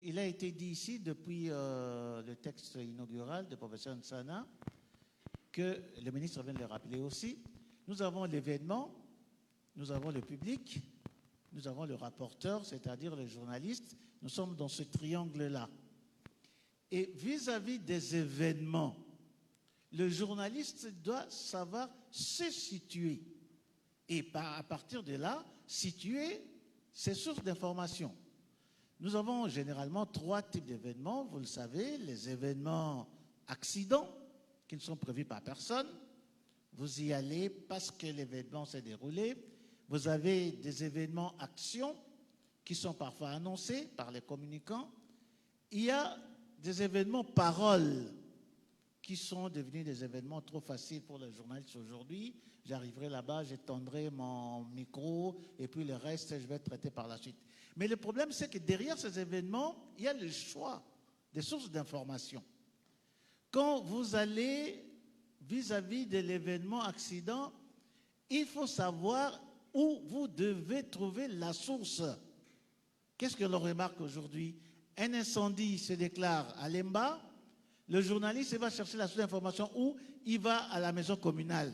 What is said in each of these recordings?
il a été dit ici depuis le texte inaugural du professeur Nsana que le ministre vient de le rappeler aussi. Nous avons l'événement, nous avons le public, nous avons le rapporteur, c'est-à-dire le journaliste. Nous sommes dans ce triangle-là. Et vis-à-vis des événements, le journaliste doit savoir se situer. Et à partir de là, situer ses sources d'information. Nous avons généralement 3 types d'événements, vous le savez, les événements accidents qui ne sont prévus par personne. Vous y allez parce que l'événement s'est déroulé. Vous avez des événements actions qui sont parfois annoncés par les communicants. Il y a des événements paroles qui sont devenus des événements trop faciles pour les journalistes aujourd'hui. J'arriverai là-bas, j'étendrai mon micro et puis le reste, je vais traiter par la suite. Mais le problème, c'est que derrière ces événements, il y a le choix des sources d'information. Quand vous allez vis-à-vis de l'événement accident, il faut savoir où vous devez trouver la source. Qu'est-ce que l'on remarque aujourd'hui? Un incendie se déclare à Lemba, le journaliste va chercher la source d'information où il va à la maison communale,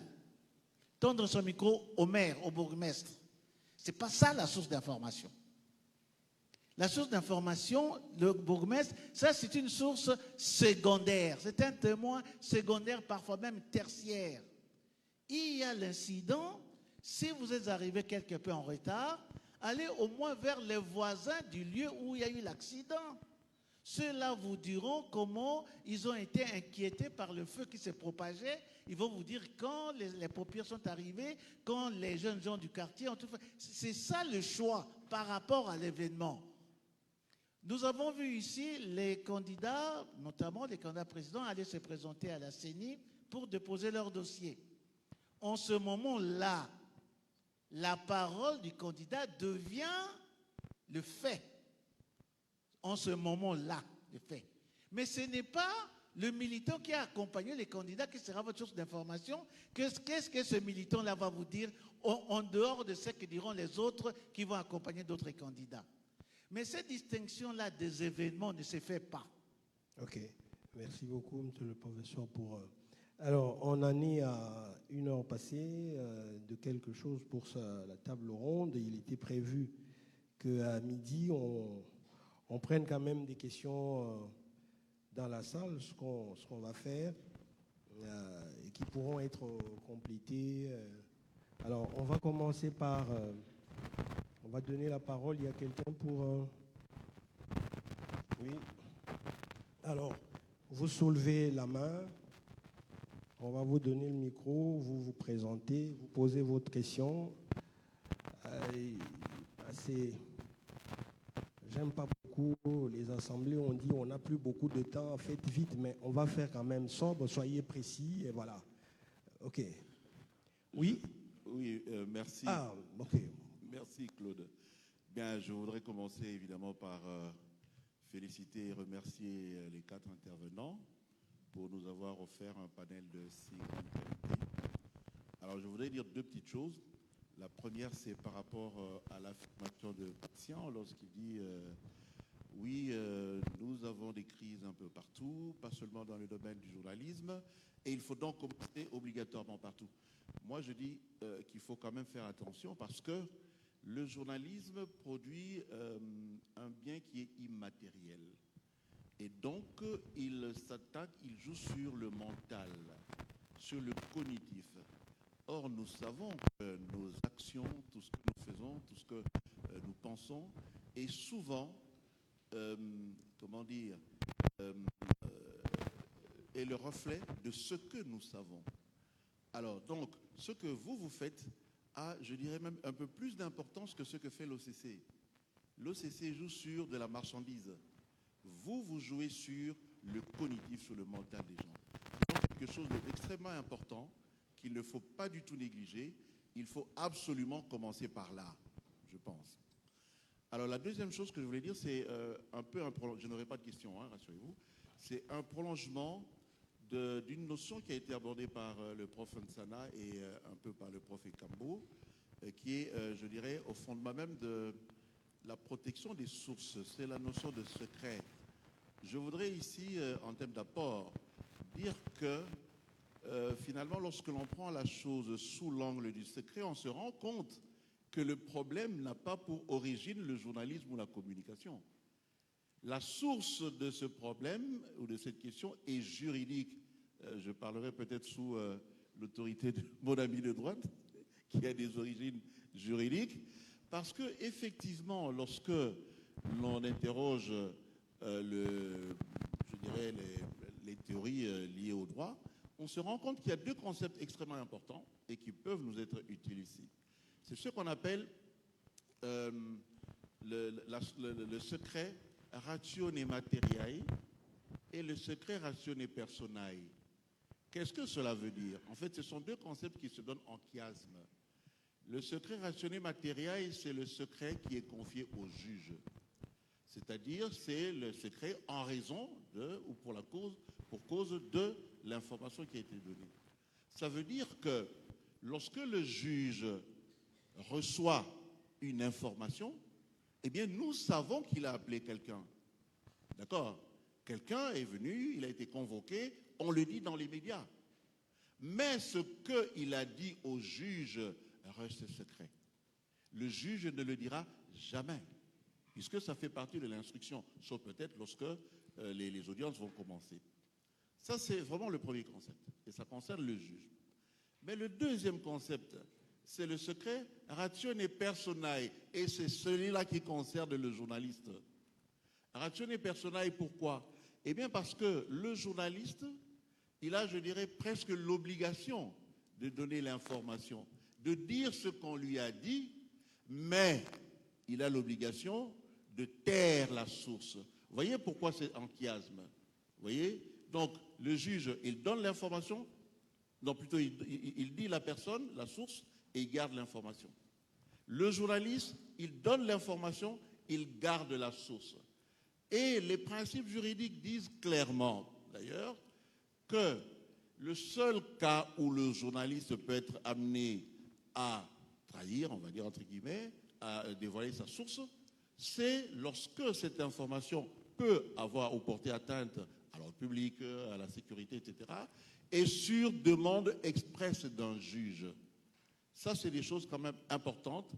tendre son micro au maire, au bourgmestre. Ce n'est pas ça la source d'information. La source d'information, le bourgmestre, ça c'est une source secondaire. C'est un témoin secondaire, parfois même tertiaire. Il y a l'incident, si vous êtes arrivé quelque peu en retard, allez au moins vers les voisins du lieu où il y a eu l'accident. Ceux-là vous diront comment ils ont été inquiétés par le feu qui s'est propagé. Ils vont vous dire quand les pompiers sont arrivés, quand les jeunes gens du quartier ont tout fait. C'est ça le choix par rapport à l'événement. Nous avons vu ici les candidats, notamment les candidats présidents, aller se présenter à la CENI pour déposer leur dossier. En ce moment-là, la parole du candidat devient le fait. En ce moment-là, le fait. Mais ce n'est pas le militant qui a accompagné les candidats qui sera votre source d'information. Qu'est-ce que ce militant-là va vous dire en dehors de ce que diront les autres qui vont accompagner d'autres candidats? Mais cette distinction-là des événements ne se fait pas. Ok. Merci beaucoup, monsieur le professeur, pour... Alors, on en est à 1 heure passée de quelque chose pour la table ronde. Il était prévu qu'à midi, on prenne quand même des questions dans la salle, ce qu'on va faire, et qui pourront être complétées. Alors, on va commencer par... on va donner la parole. Il y a quelqu'un pour... Oui. Alors, vous soulevez la main. On va vous donner le micro, vous vous présentez, vous posez votre question. J'aime pas beaucoup les assemblées, on dit on n'a plus beaucoup de temps, faites vite, mais on va faire quand même sobre, soyez précis, et voilà. Ok. Oui. Oui, merci. Ah, ok. Merci Claude. Bien, je voudrais commencer évidemment par féliciter et remercier les 4 intervenants pour nous avoir offert un panel de si grande qualité. Alors, je voudrais dire 2 petites choses. La première, c'est par rapport à l'affirmation de Patient lorsqu'il dit oui, nous avons des crises un peu partout, pas seulement dans le domaine du journalisme, et il faut donc commencer obligatoirement partout. Moi, je dis qu'il faut quand même faire attention parce que le journalisme produit un bien qui est immatériel. Et donc, il s'attaque, il joue sur le mental, sur le cognitif. Or, nous savons que nos actions, tout ce que nous faisons, tout ce que nous pensons, est souvent, comment dire, est le reflet de ce que nous savons. Alors, donc, ce que vous faites a, je dirais même, un peu plus d'importance que ce que fait l'OCC. L'OCC joue sur de la marchandise. Vous jouez sur le cognitif, sur le mental des gens. C'est quelque chose d'extrêmement important qu'il ne faut pas du tout négliger. Il faut absolument commencer par là, je pense. Alors la deuxième chose que je voulais dire, c'est un peu un prolongement, je n'aurai pas de questions, hein, rassurez-vous, c'est un prolongement d'une notion qui a été abordée par le prof Nsana et un peu par le prof Ekambo, qui est, je dirais, au fondement même la protection des sources, c'est la notion de secret. Je voudrais ici, en termes d'apport, dire que finalement, lorsque l'on prend la chose sous l'angle du secret, on se rend compte que le problème n'a pas pour origine le journalisme ou la communication. La source de ce problème ou de cette question est juridique. Je parlerai peut-être sous l'autorité de mon ami de droite, qui a des origines juridiques, parce que effectivement, lorsque l'on interroge les théories liées au droit, on se rend compte qu'il y a deux concepts extrêmement importants et qui peuvent nous être utiles ici. C'est ce qu'on appelle le secret ratione materiae et le secret ratione personae. Qu'est-ce que cela veut dire? En fait, ce sont deux concepts qui se donnent en chiasme. Le secret ratione materiae, c'est le secret qui est confié au juge. C'est-à-dire, c'est le secret en raison de, ou pour cause de l'information qui a été donnée. Ça veut dire que lorsque le juge reçoit une information, eh bien, nous savons qu'il a appelé quelqu'un. D'accord? Quelqu'un est venu, il a été convoqué, on le dit dans les médias. Mais ce qu'il a dit au juge reste secret. Le juge ne le dira jamais, puisque ça fait partie de l'instruction, sauf peut-être lorsque les audiences vont commencer. Ça, c'est vraiment le premier concept, et ça concerne le juge. Mais le deuxième concept, c'est le secret ratione personae, et c'est celui-là qui concerne le journaliste. Ratione personae, pourquoi? Eh bien parce que le journaliste, il a, je dirais, presque l'obligation de donner l'information, de dire ce qu'on lui a dit, mais il a l'obligation de taire la source. Vous voyez pourquoi c'est en chiasme? Vous voyez? Donc, le juge, il donne l'information, non, plutôt, il dit la personne, la source, et il garde l'information. Le journaliste, il donne l'information, il garde la source. Et les principes juridiques disent clairement, d'ailleurs, que le seul cas où le journaliste peut être amené à trahir, on va dire entre guillemets, à dévoiler sa source, c'est lorsque cette information peut avoir ou porter atteinte à l'ordre public, à la sécurité, etc., et sur demande expresse d'un juge. Ça, c'est des choses quand même importantes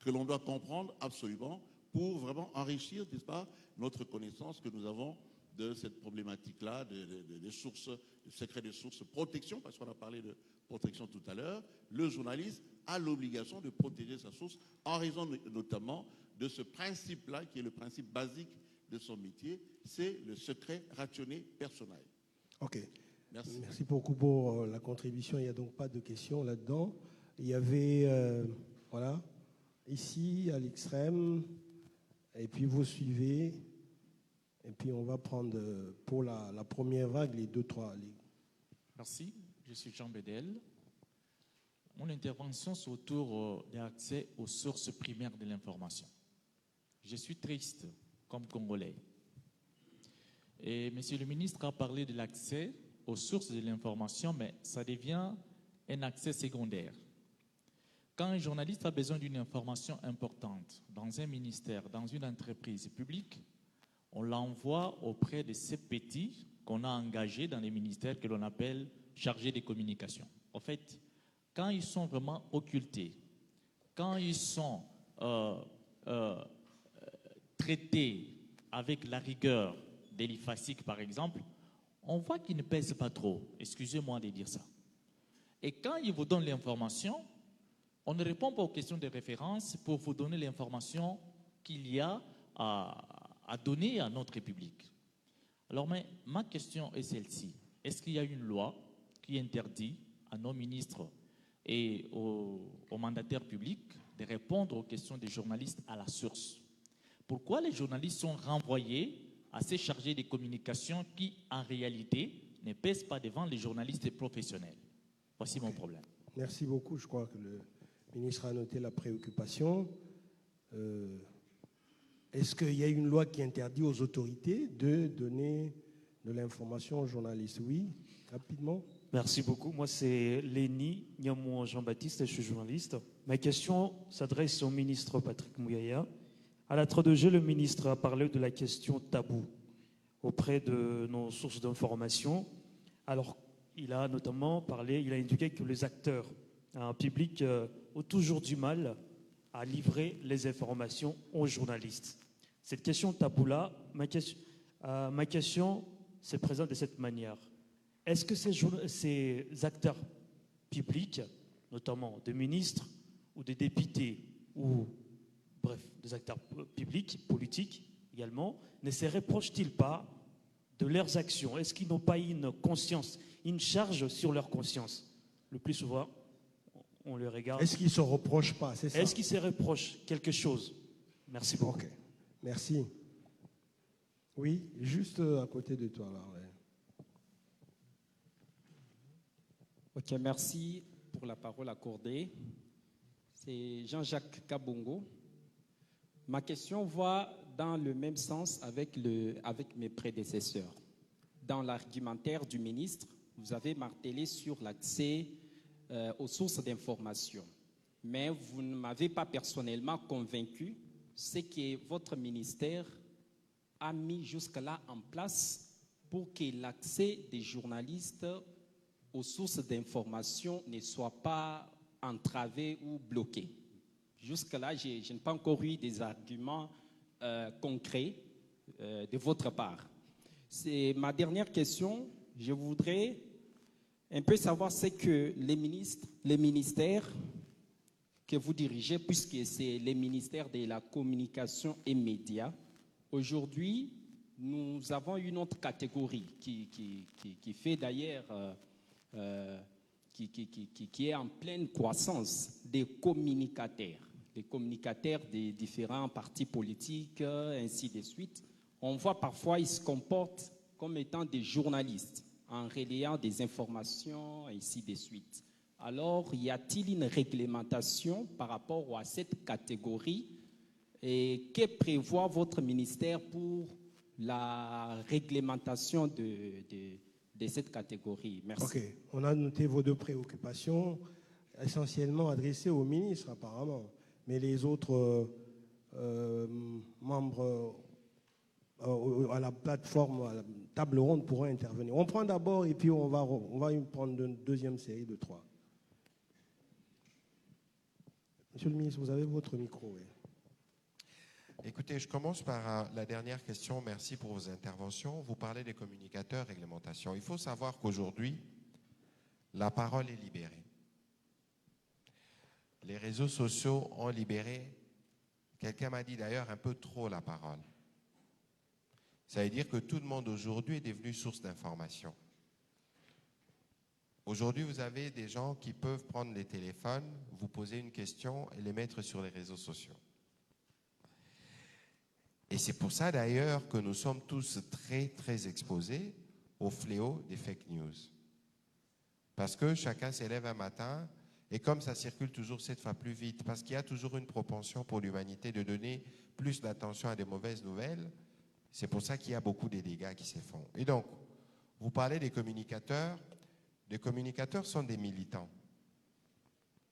que l'on doit comprendre absolument pour vraiment enrichir, n'est-ce pas, notre connaissance que nous avons de cette problématique-là, des sources, du secret des sources, protection, parce qu'on a parlé de protection tout à l'heure. Le journaliste a l'obligation de protéger sa source en raison notamment de ce principe-là, qui est le principe basique de son métier, c'est le secret ratione personae. Ok. Merci. Merci beaucoup pour la contribution. Il n'y a donc pas de questions là-dedans. Il y avait, voilà, ici à l'extrême, et puis vous suivez, et puis on va prendre pour la première vague les deux, trois. Merci, je suis Jean Bedel. Mon intervention c'est autour de l'accès aux sources primaires de l'information. Je suis triste comme Congolais. Et Monsieur le ministre a parlé de l'accès aux sources de l'information, mais ça devient un accès secondaire. Quand un journaliste a besoin d'une information importante dans un ministère, dans une entreprise publique, on l'envoie auprès de ces petits qu'on a engagés dans les ministères que l'on appelle chargés de communication. En fait, quand ils sont vraiment occultés, quand ils sont traités avec la rigueur de l'IFASIC, par exemple, on voit qu'ils ne pèsent pas trop. Excusez-moi de dire ça. Et quand ils vous donnent l'information, on ne répond pas aux questions de référence pour vous donner l'information qu'il y a à donner à notre public. Alors, ma question est celle-ci. Est-ce qu'il y a une loi qui interdit à nos ministres et aux mandataires publics de répondre aux questions des journalistes à la source? Pourquoi les journalistes sont renvoyés à ces chargés de communication qui, en réalité, ne pèsent pas devant les journalistes professionnels? Voici mon problème. Merci beaucoup. Je crois que le ministre a noté la préoccupation. Est-ce qu'il y a une loi qui interdit aux autorités de donner de l'information aux journalistes? Oui, rapidement. Merci beaucoup. Moi, c'est Léni Niamou Jean-Baptiste, je suis journaliste. Ma question s'adresse au ministre Patrick Mouyaya. À la 3G, le ministre a parlé de la question taboue auprès de nos sources d'information. Alors, il a notamment parlé, il a indiqué que les acteurs publics ont toujours du mal à livrer les informations aux journalistes. Cette question taboue-là, ma question se présente de cette manière. Est-ce que ces acteurs publics, notamment des ministres ou des députés, ou bref, des acteurs publics, politiques également, ne se reprochent-ils pas de leurs actions? Est-ce qu'ils n'ont pas une conscience, une charge sur leur conscience? Le plus souvent, on les regarde. Est-ce qu'ils ne se reprochent pas, c'est ça? Est-ce qu'ils se reprochent quelque chose? Merci beaucoup. Ok, merci. Oui, juste à côté de toi, là. Ouais. Ok, merci pour la parole accordée. C'est Jean-Jacques Kabongo. Ma question va dans le même sens avec mes prédécesseurs. Dans l'argumentaire du ministre, vous avez martelé sur l'accès aux sources d'information. Mais vous ne m'avez pas personnellement convaincu ce que votre ministère a mis jusque-là en place pour que l'accès des journalistes aux sources d'information ne soit pas entravé ou bloqué. Jusque-là, je n'ai pas encore eu des arguments concrets de votre part. C'est ma dernière question. Je voudrais un peu savoir ce que les ministères que vous dirigez, puisque c'est les ministères de la communication et médias. Aujourd'hui, nous avons une autre catégorie qui fait d'ailleurs, qui est en pleine croissance, des communicateurs des différents partis politiques, ainsi de suite. On voit parfois ils se comportent comme étant des journalistes, en relayant des informations, ainsi de suite. Alors, y a-t-il une réglementation par rapport à cette catégorie? Et que prévoit votre ministère pour la réglementation de cette catégorie? Merci. Ok, on a noté vos deux préoccupations, essentiellement adressées au ministre apparemment, mais les autres membres à la plateforme, à la table ronde pourront intervenir. On prend d'abord et puis on va prendre une deuxième série de 3. Monsieur le ministre, vous avez votre micro. Oui. Écoutez, je commence par la dernière question. Merci pour vos interventions. Vous parlez des communicateurs, réglementation. Il faut savoir qu'aujourd'hui, la parole est libérée. Les réseaux sociaux ont libéré, quelqu'un m'a dit d'ailleurs, un peu trop la parole. Ça veut dire que tout le monde aujourd'hui est devenu source d'information. Aujourd'hui, vous avez des gens qui peuvent prendre les téléphones, vous poser une question et les mettre sur les réseaux sociaux. Et c'est pour ça d'ailleurs que nous sommes tous très, très exposés au fléau des fake news. Parce que chacun s'élève un matin et comme ça circule toujours 7 fois plus vite, parce qu'il y a toujours une propension pour l'humanité de donner plus d'attention à des mauvaises nouvelles, c'est pour ça qu'il y a beaucoup de dégâts qui se font. Et donc, vous parlez des communicateurs. Les communicateurs sont des militants,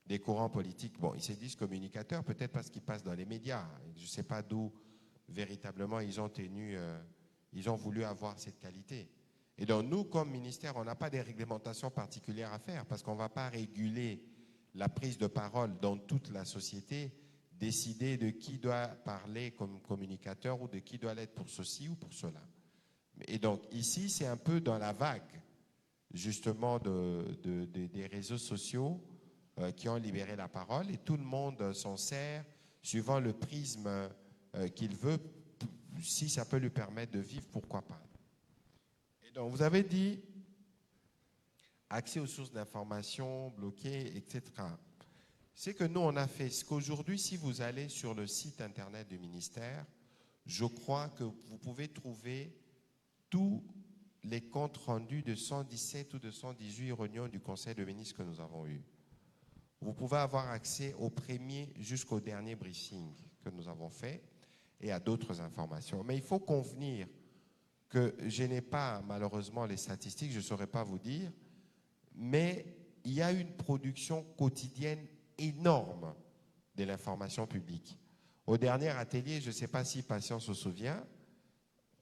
des courants politiques. Bon, ils se disent communicateurs, peut-être parce qu'ils passent dans les médias. Je ne sais pas d'où véritablement ils ont voulu avoir cette qualité. Et donc, nous, comme ministère, on n'a pas des réglementations particulières à faire parce qu'on ne va pas réguler la prise de parole dans toute la société, décider de qui doit parler comme communicateur ou de qui doit l'être pour ceci ou pour cela. Et donc, ici, c'est un peu dans la vague justement des réseaux sociaux qui ont libéré la parole et tout le monde s'en sert suivant le prisme qu'il veut, si ça peut lui permettre de vivre, pourquoi pas. Et donc vous avez dit accès aux sources d'information bloquées, etc. C'est que nous on a fait ce qu'aujourd'hui, si vous allez sur le site internet du ministère, je crois que vous pouvez trouver tous les comptes rendus de 117 ou de 118 réunions du Conseil de ministres que nous avons eues. Vous pouvez avoir accès au premier jusqu'au dernier briefing que nous avons fait et à d'autres informations. Mais il faut convenir que je n'ai pas malheureusement les statistiques, je ne saurais pas vous dire, mais il y a une production quotidienne énorme de l'information publique. Au dernier atelier, je ne sais pas si Patient se souvient,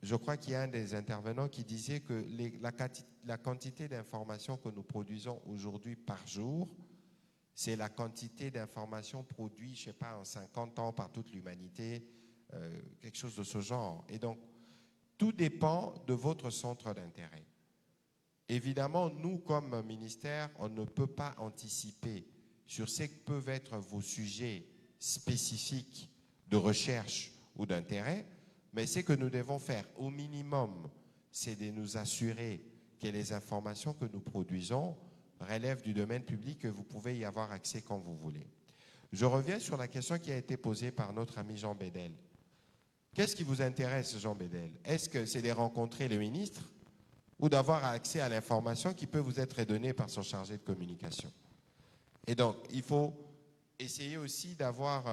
je crois qu'il y a un des intervenants qui disait que la quantité d'informations que nous produisons aujourd'hui par jour, c'est la quantité d'informations produites, je ne sais pas, en 50 ans par toute l'humanité, quelque chose de ce genre. Et donc, tout dépend de votre centre d'intérêt. Évidemment, nous, comme ministère, on ne peut pas anticiper sur ce que peuvent être vos sujets spécifiques de recherche ou d'intérêt, mais ce que nous devons faire au minimum, c'est de nous assurer que les informations que nous produisons relèvent du domaine public, que vous pouvez y avoir accès quand vous voulez. Je reviens sur la question qui a été posée par notre ami Jean Bédel. Qu'est-ce qui vous intéresse, Jean Bédel? Est-ce que c'est de rencontrer le ministre ou d'avoir accès à l'information qui peut vous être donnée par son chargé de communication? Et donc, il faut essayer aussi d'avoir,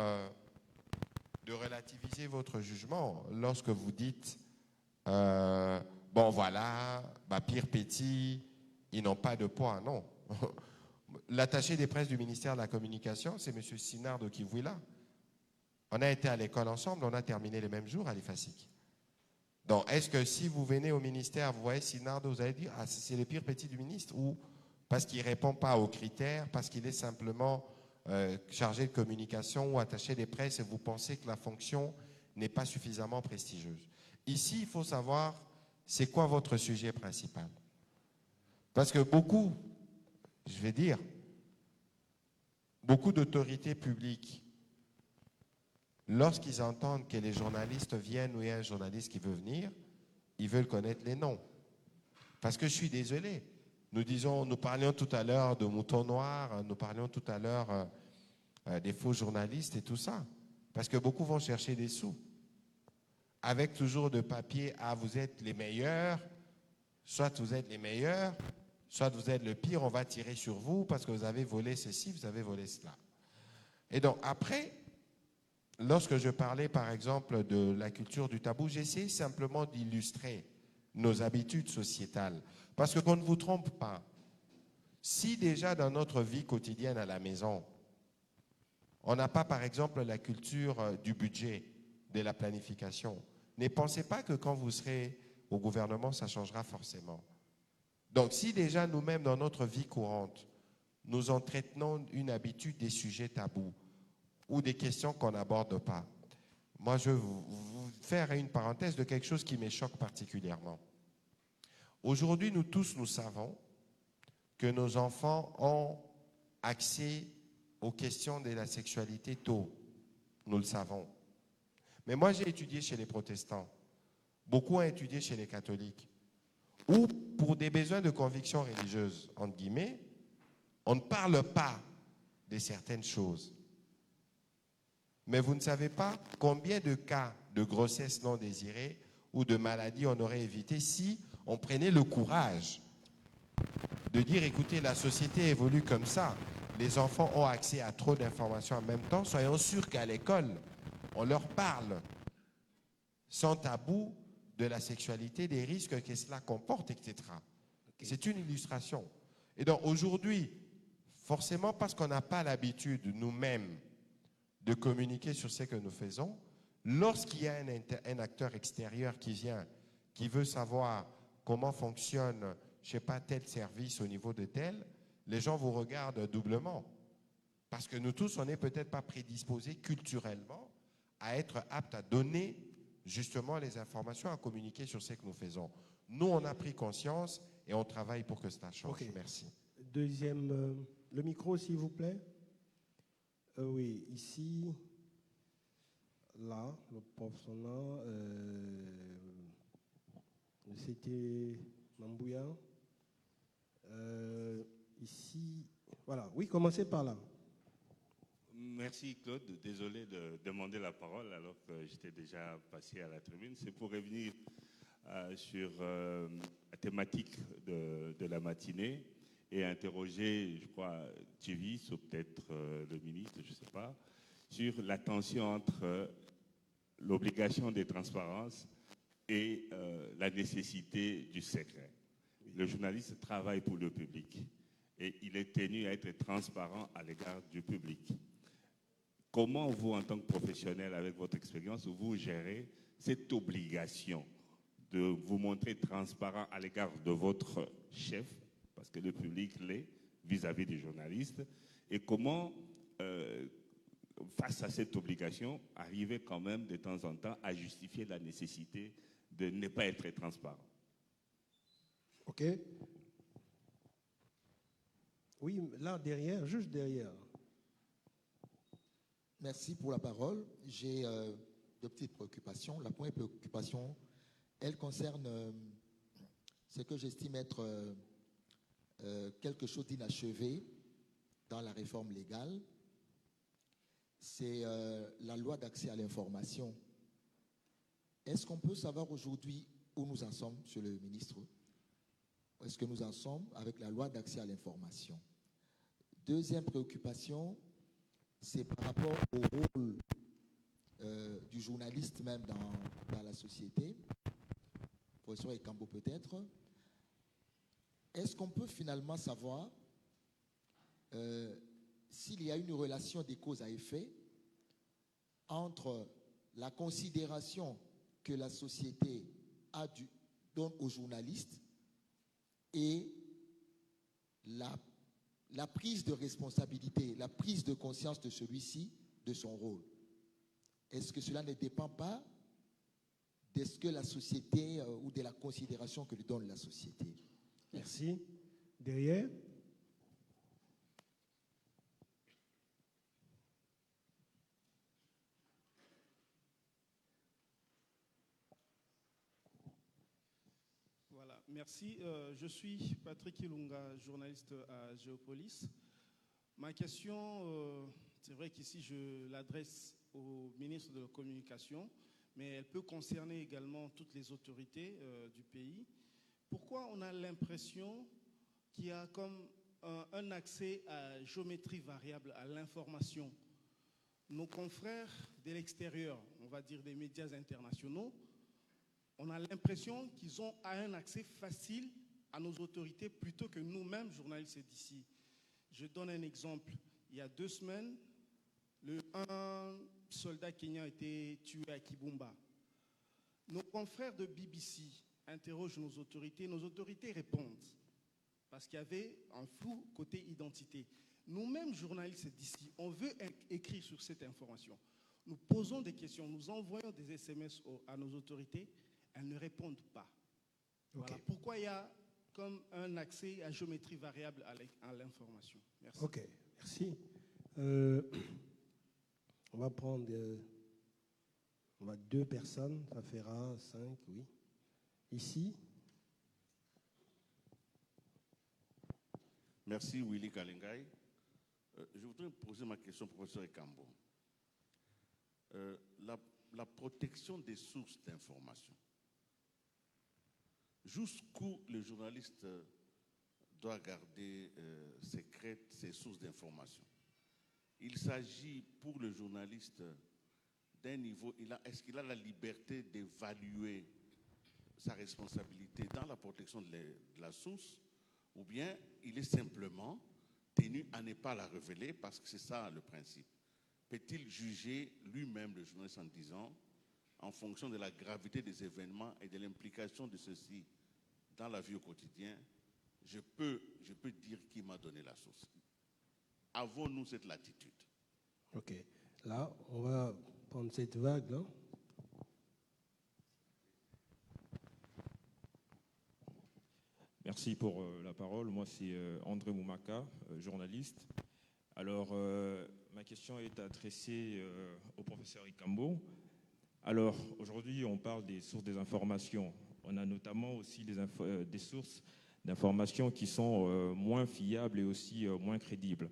de relativiser votre jugement lorsque vous dites, bon voilà, Pire Petit, ils n'ont pas de poids. Non. L'attaché des presses du ministère de la Communication, c'est M. Sinardo Kivuila. On a été à l'école ensemble, on a terminé le même jour à l'IFASIC. Donc, est-ce que si vous venez au ministère, vous voyez Sinardo, vous allez dire, ah, c'est le Pire Petit du ministre, ou parce qu'il ne répond pas aux critères, parce qu'il est simplement chargé de communication ou attaché des presses et vous pensez que la fonction n'est pas suffisamment prestigieuse. Ici, il faut savoir, c'est quoi votre sujet principal? Parce que beaucoup, je vais dire, beaucoup d'autorités publiques, lorsqu'ils entendent que les journalistes viennent ou il y a un journaliste qui veut venir, ils veulent connaître les noms. Parce que je suis désolé, nous parlions tout à l'heure de moutons noirs, nous parlions tout à l'heure des faux journalistes et tout ça. Parce que beaucoup vont chercher des sous. Avec toujours de papier, ah, vous êtes les meilleurs, soit vous êtes les meilleurs, soit vous êtes le pire, on va tirer sur vous parce que vous avez volé ceci, vous avez volé cela. Et donc après, lorsque je parlais par exemple de la culture du tabou, j'essaie simplement d'illustrer nos habitudes sociétales. Parce que qu'on ne vous trompe pas, si déjà dans notre vie quotidienne à la maison, on n'a pas par exemple la culture du budget, de la planification, ne pensez pas que quand vous serez au gouvernement, ça changera forcément. Donc si déjà nous-mêmes dans notre vie courante, nous entretenons une habitude des sujets tabous ou des questions qu'on n'aborde pas, moi je vais vous faire une parenthèse de quelque chose qui me choque particulièrement. Aujourd'hui, nous tous, nous savons que nos enfants ont accès aux questions de la sexualité tôt. Nous le savons. Mais moi, j'ai étudié chez les protestants. Beaucoup ont étudié chez les catholiques. Où, pour des besoins de conviction religieuse, entre guillemets, on ne parle pas de certaines choses. Mais vous ne savez pas combien de cas de grossesse non désirée ou de maladie on aurait évité si on prenait le courage de dire, écoutez, la société évolue comme ça. Les enfants ont accès à trop d'informations en même temps. Soyons sûrs qu'à l'école, on leur parle sans tabou de la sexualité, des risques que cela comporte, etc. C'est une illustration. Et donc aujourd'hui, forcément parce qu'on n'a pas l'habitude nous-mêmes de communiquer sur ce que nous faisons, lorsqu'il y a un acteur extérieur qui vient, qui veut savoir comment fonctionne, je ne sais pas, tel service au niveau de tel, les gens vous regardent doublement. Parce que nous tous, on n'est peut-être pas prédisposés culturellement à être aptes à donner justement les informations, à communiquer sur ce que nous faisons. Nous, on a pris conscience et on travaille pour que cela change. Okay. Merci. Deuxième, le micro, s'il vous plaît. Oui, ici, là, le professeur, c'était Mambouya. Ici, voilà. Oui, commencez par là. Merci Claude. Désolé de demander la parole alors que j'étais déjà passé à la tribune. C'est pour revenir sur la thématique de la matinée et interroger, je crois, Thierry, ou peut-être le ministre, je ne sais pas, sur la tension entre l'obligation de transparence et la nécessité du secret. Le journaliste travaille pour le public et il est tenu à être transparent à l'égard du public. comment vous, en tant que professionnel, avec votre expérience, vous gérez cette obligation de vous montrer transparent à l'égard de votre chef, parce que le public l'est, vis-à-vis des journalistes, et comment, face à cette obligation, arriver quand même de temps en temps à justifier la nécessité de ne pas être transparent. OK. Oui, là, derrière, juste derrière. Merci pour la parole. J'ai deux petites préoccupations. La première préoccupation, elle concerne ce que j'estime être quelque chose d'inachevé dans la réforme légale. C'est la loi d'accès à l'information. Est-ce qu'on peut savoir aujourd'hui où nous en sommes, Monsieur le ministre? Où est-ce que nous en sommes avec la loi d'accès à l'information? Deuxième préoccupation, c'est par rapport au rôle du journaliste même dans la société. Professeur Ekambo peut-être. Est-ce qu'on peut finalement savoir s'il y a une relation des causes à effet entre la considération que la société donne aux journalistes et la prise de responsabilité, la prise de conscience de celui-ci, de son rôle? Est-ce que cela ne dépend pas de ce que la société ou de la considération que lui donne la société? Merci. Derrière. Voilà, merci. Je suis Patrick Ilunga, journaliste à Géopolis. Ma question, c'est vrai qu'ici je l'adresse au ministre de la Communication, mais elle peut concerner également toutes les autorités du pays. Pourquoi on a l'impression qu'il y a comme un accès à géométrie variable à l'information? Nos confrères de l'extérieur, on va dire des médias internationaux, on a l'impression qu'ils ont un accès facile à nos autorités plutôt que nous-mêmes, journalistes d'ici. Je donne un exemple. Il y a 2 semaines, un soldat kenyan a été tué à Kibumba. Nos confrères de BBC interrogent nos autorités répondent parce qu'il y avait un flou côté identité. Nous-mêmes, journalistes d'ici, on veut écrire sur cette information. Nous posons des questions, nous envoyons des SMS à nos autorités, elles ne répondent pas. Okay. Voilà pourquoi il y a comme un accès à géométrie variable à l'information. Merci. Ok, merci. On va prendre 2 personnes, ça fera 5, oui. Ici. Merci Willy Kalingai. Je voudrais poser ma question au professeur Ekambo. La protection des sources d'information. Jusqu'où le journaliste doit garder secrètes ses sources d'information? Il s'agit pour le journaliste d'un niveau, est-ce qu'il a la liberté d'évaluer sa responsabilité dans la protection de la source, ou bien il est simplement tenu à ne pas la révéler parce que c'est ça le principe? Peut-il juger lui-même le journaliste en disant, en fonction de la gravité des événements et de l'implication de ceux-ci dans la vie au quotidien, je peux dire qui m'a donné la source? Avons-nous cette latitude? Ok. Là, on va prendre cette vague-là. Merci pour la parole. Moi, c'est André Moumaka, journaliste. Alors, ma question est adressée au professeur Ekambo. Alors, aujourd'hui, on parle des sources des informations. On a notamment aussi des sources d'informations qui sont moins fiables et aussi moins crédibles.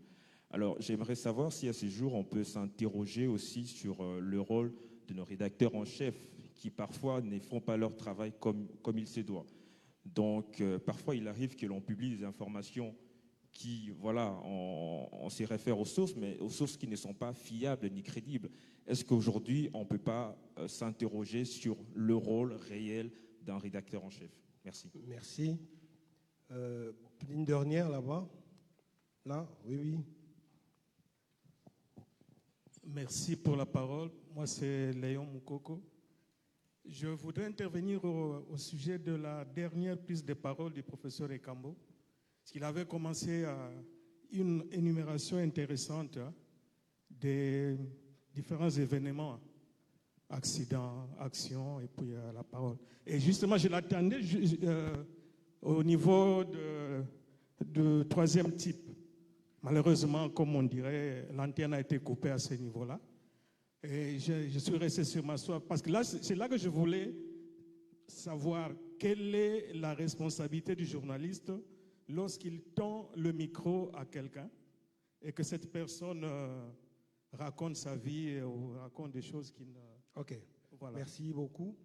Alors, j'aimerais savoir si à ce jour, on peut s'interroger aussi sur le rôle de nos rédacteurs en chef, qui parfois ne font pas leur travail comme il se doit. Donc, parfois, il arrive que l'on publie des informations qui, voilà, on s'y réfère aux sources, mais aux sources qui ne sont pas fiables ni crédibles. Est-ce qu'aujourd'hui, on ne peut pas s'interroger sur le rôle réel d'un rédacteur en chef? Merci. Merci. Une dernière là-bas. Là, oui, oui. Merci pour la parole. Moi, c'est Léon Moukoko. Je voudrais intervenir au sujet de la dernière prise de parole du professeur Ekambo, parce qu'il avait commencé une énumération intéressante des différents événements, accidents, actions, et puis la parole. Et justement, je l'attendais au niveau de troisième type. Malheureusement, comme on dirait, l'antenne a été coupée à ce niveau-là. Et je suis resté sur ma soif. Parce que là, c'est là que je voulais savoir quelle est la responsabilité du journaliste lorsqu'il tend le micro à quelqu'un et que cette personne raconte sa vie ou raconte des choses qui ne... Ok, voilà. Merci beaucoup.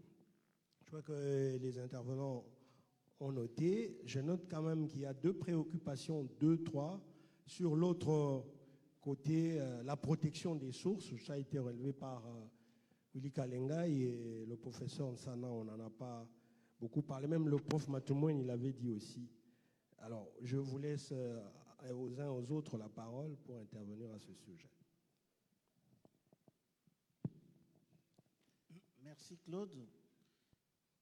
Je crois que les intervenants ont noté. Je note quand même qu'il y a deux préoccupations, trois. Sur l'autre côté, la protection des sources, ça a été relevé par Willy Kalenga et le professeur Nsana, on n'en a pas beaucoup parlé. Même le prof Matoumouine, il avait dit aussi. Alors, je vous laisse aux uns aux autres la parole pour intervenir à ce sujet. Merci Claude.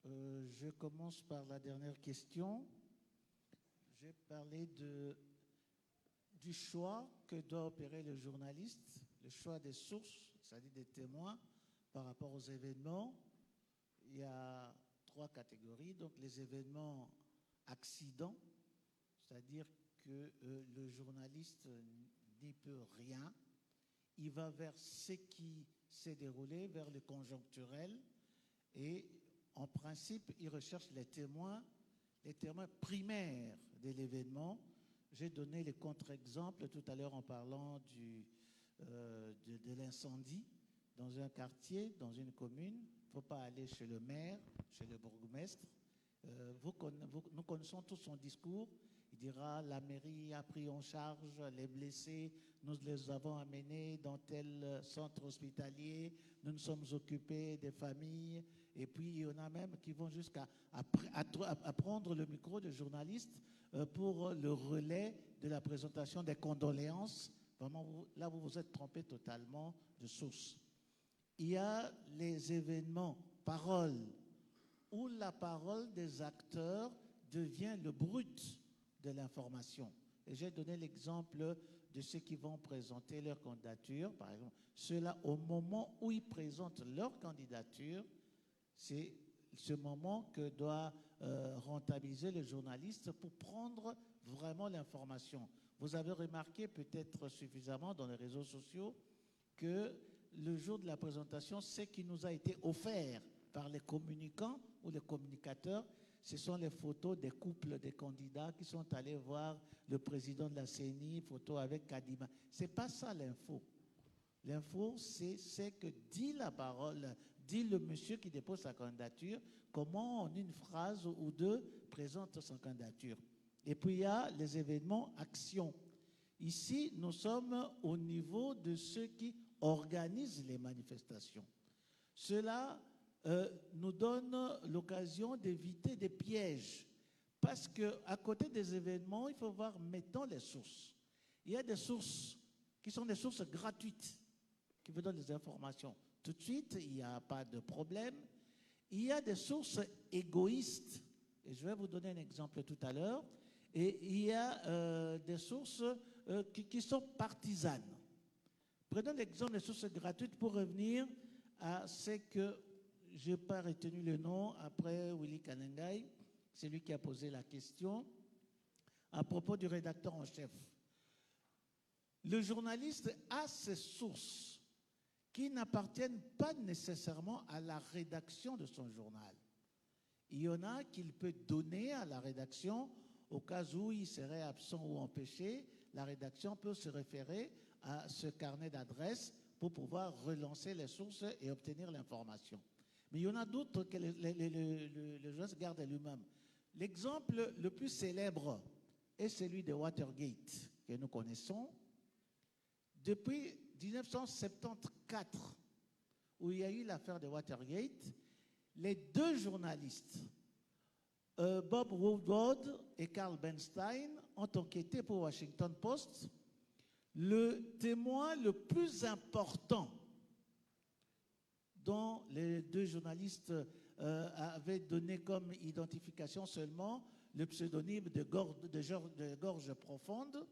Je commence par la dernière question. J'ai parlé du choix que doit opérer le journaliste, le choix des sources, c'est-à-dire des témoins par rapport aux événements. Il y a trois catégories. Donc les événements accidents, c'est-à-dire que le journaliste n'y peut rien. Il va vers ce qui s'est déroulé, vers le conjoncturel, et en principe, il recherche les témoins primaires de l'événement. J'ai donné les contre-exemples tout à l'heure en parlant de l'incendie dans un quartier, dans une commune. Il ne faut pas aller chez le maire, chez le bourgmestre. Nous connaissons tous son discours. Il dira la mairie a pris en charge les blessés, nous les avons amenés dans tel centre hospitalier, nous nous sommes occupés des familles. Et puis il y en a même qui vont jusqu'à prendre le micro de journaliste pour le relais de la présentation des condoléances. Vraiment, là, vous vous êtes trompé totalement de source. Il y a les événements paroles, où la parole des acteurs devient le brut de l'information. Et j'ai donné l'exemple de ceux qui vont présenter leur candidature. Par exemple, ceux-là, au moment où ils présentent leur candidature, c'est ce moment que doit rentabiliser le journaliste pour prendre vraiment l'information. Vous avez remarqué peut-être suffisamment dans les réseaux sociaux que le jour de la présentation, ce qui nous a été offert par les communicants ou les communicateurs, ce sont les photos des couples des candidats qui sont allés voir le président de la CENI, photo avec Kadima. Ce n'est pas ça l'info. L'info, c'est ce que dit la parole, dit le monsieur qui dépose sa candidature, comment en une phrase ou deux présente sa candidature. Et puis il y a les événements actions. Ici, nous sommes au niveau de ceux qui organisent les manifestations. Cela nous donne l'occasion d'éviter des pièges. Parce qu'à côté des événements, il faut voir maintenant les sources. Il y a des sources qui sont des sources gratuites, qui vous donnent des informations tout de suite, il n'y a pas de problème. Il y a des sources égoïstes, et je vais vous donner un exemple tout à l'heure, et il y a des sources qui sont partisanes. Prenons l'exemple des sources gratuites pour revenir à ce que je n'ai pas retenu le nom après Willy Kanengai, c'est lui qui a posé la question à propos du rédacteur en chef. Le journaliste a ses sources qui n'appartiennent pas nécessairement à la rédaction de son journal. Il y en a qu'il peut donner à la rédaction au cas où il serait absent ou empêché. La rédaction peut se référer à ce carnet d'adresses pour pouvoir relancer les sources et obtenir l'information. Mais il y en a d'autres que le journaliste garde lui-même. L'exemple le plus célèbre est celui de Watergate, que nous connaissons. Depuis 1974, où il y a eu l'affaire de Watergate, les deux journalistes, Bob Woodward et Carl Bernstein, ont enquêté pour Washington Post Le témoin le plus important dont les deux journalistes avaient donné comme identification seulement le pseudonyme de gorge profonde,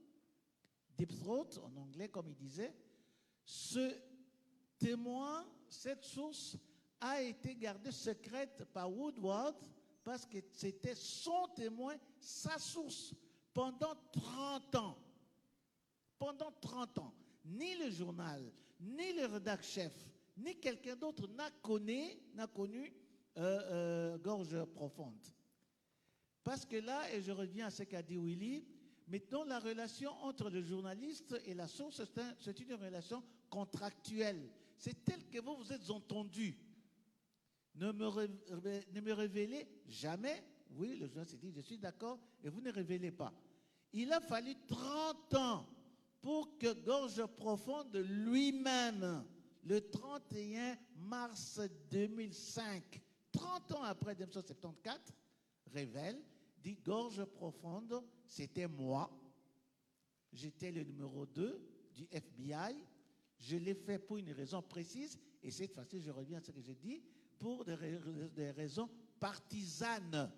Deep Throat en anglais comme il disait, ce témoin, cette source a été gardée secrète par Woodward parce que c'était son témoin, sa source, pendant 30 ans. Pendant 30 ans, ni le journal, ni le rédacteur chef, ni quelqu'un d'autre n'a connu Gorge profonde. Parce que là, et je reviens à ce qu'a dit Willy, maintenant la relation entre le journaliste et la source, c'est une relation contractuelle. C'est tel que vous vous êtes entendus. Ne me révélez jamais. Oui, le journaliste dit, je suis d'accord, et vous ne révélez pas. Il a fallu 30 ans pour que Gorge profonde lui-même, le 31 mars 2005, 30 ans après 1974, révèle, dit Gorge profonde, c'était moi. J'étais le numéro 2 du FBI. Je l'ai fait pour une raison précise, et cette fois-ci, je reviens à ce que j'ai dit, pour des raisons partisanes.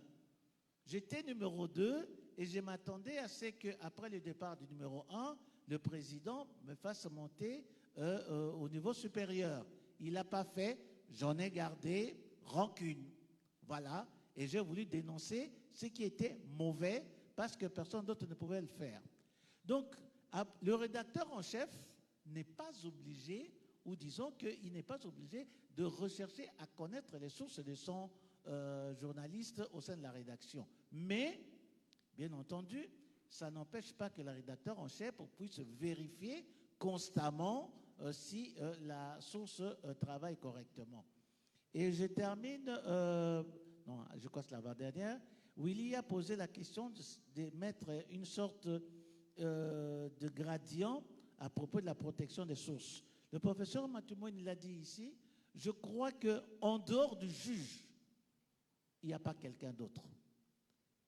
J'étais numéro 2 et je m'attendais à ce qu'après le départ du numéro 1, le président me fasse monter au niveau supérieur. Il n'a pas fait, j'en ai gardé rancune. Voilà, et j'ai voulu dénoncer ce qui était mauvais parce que personne d'autre ne pouvait le faire. Donc, le rédacteur en chef n'est pas obligé, ou disons qu'il n'est pas obligé de rechercher à connaître les sources de son journaliste au sein de la rédaction. Mais, bien entendu, ça n'empêche pas que le rédacteur en chef puisse vérifier constamment si la source travaille correctement. Et je termine, non, je crois que c'est l'avant-dernière. Willy a posé la question de mettre une sorte de gradient à propos de la protection des sources. Le professeur Matumoine l'a dit ici, je crois qu'en dehors du juge, il n'y a pas quelqu'un d'autre.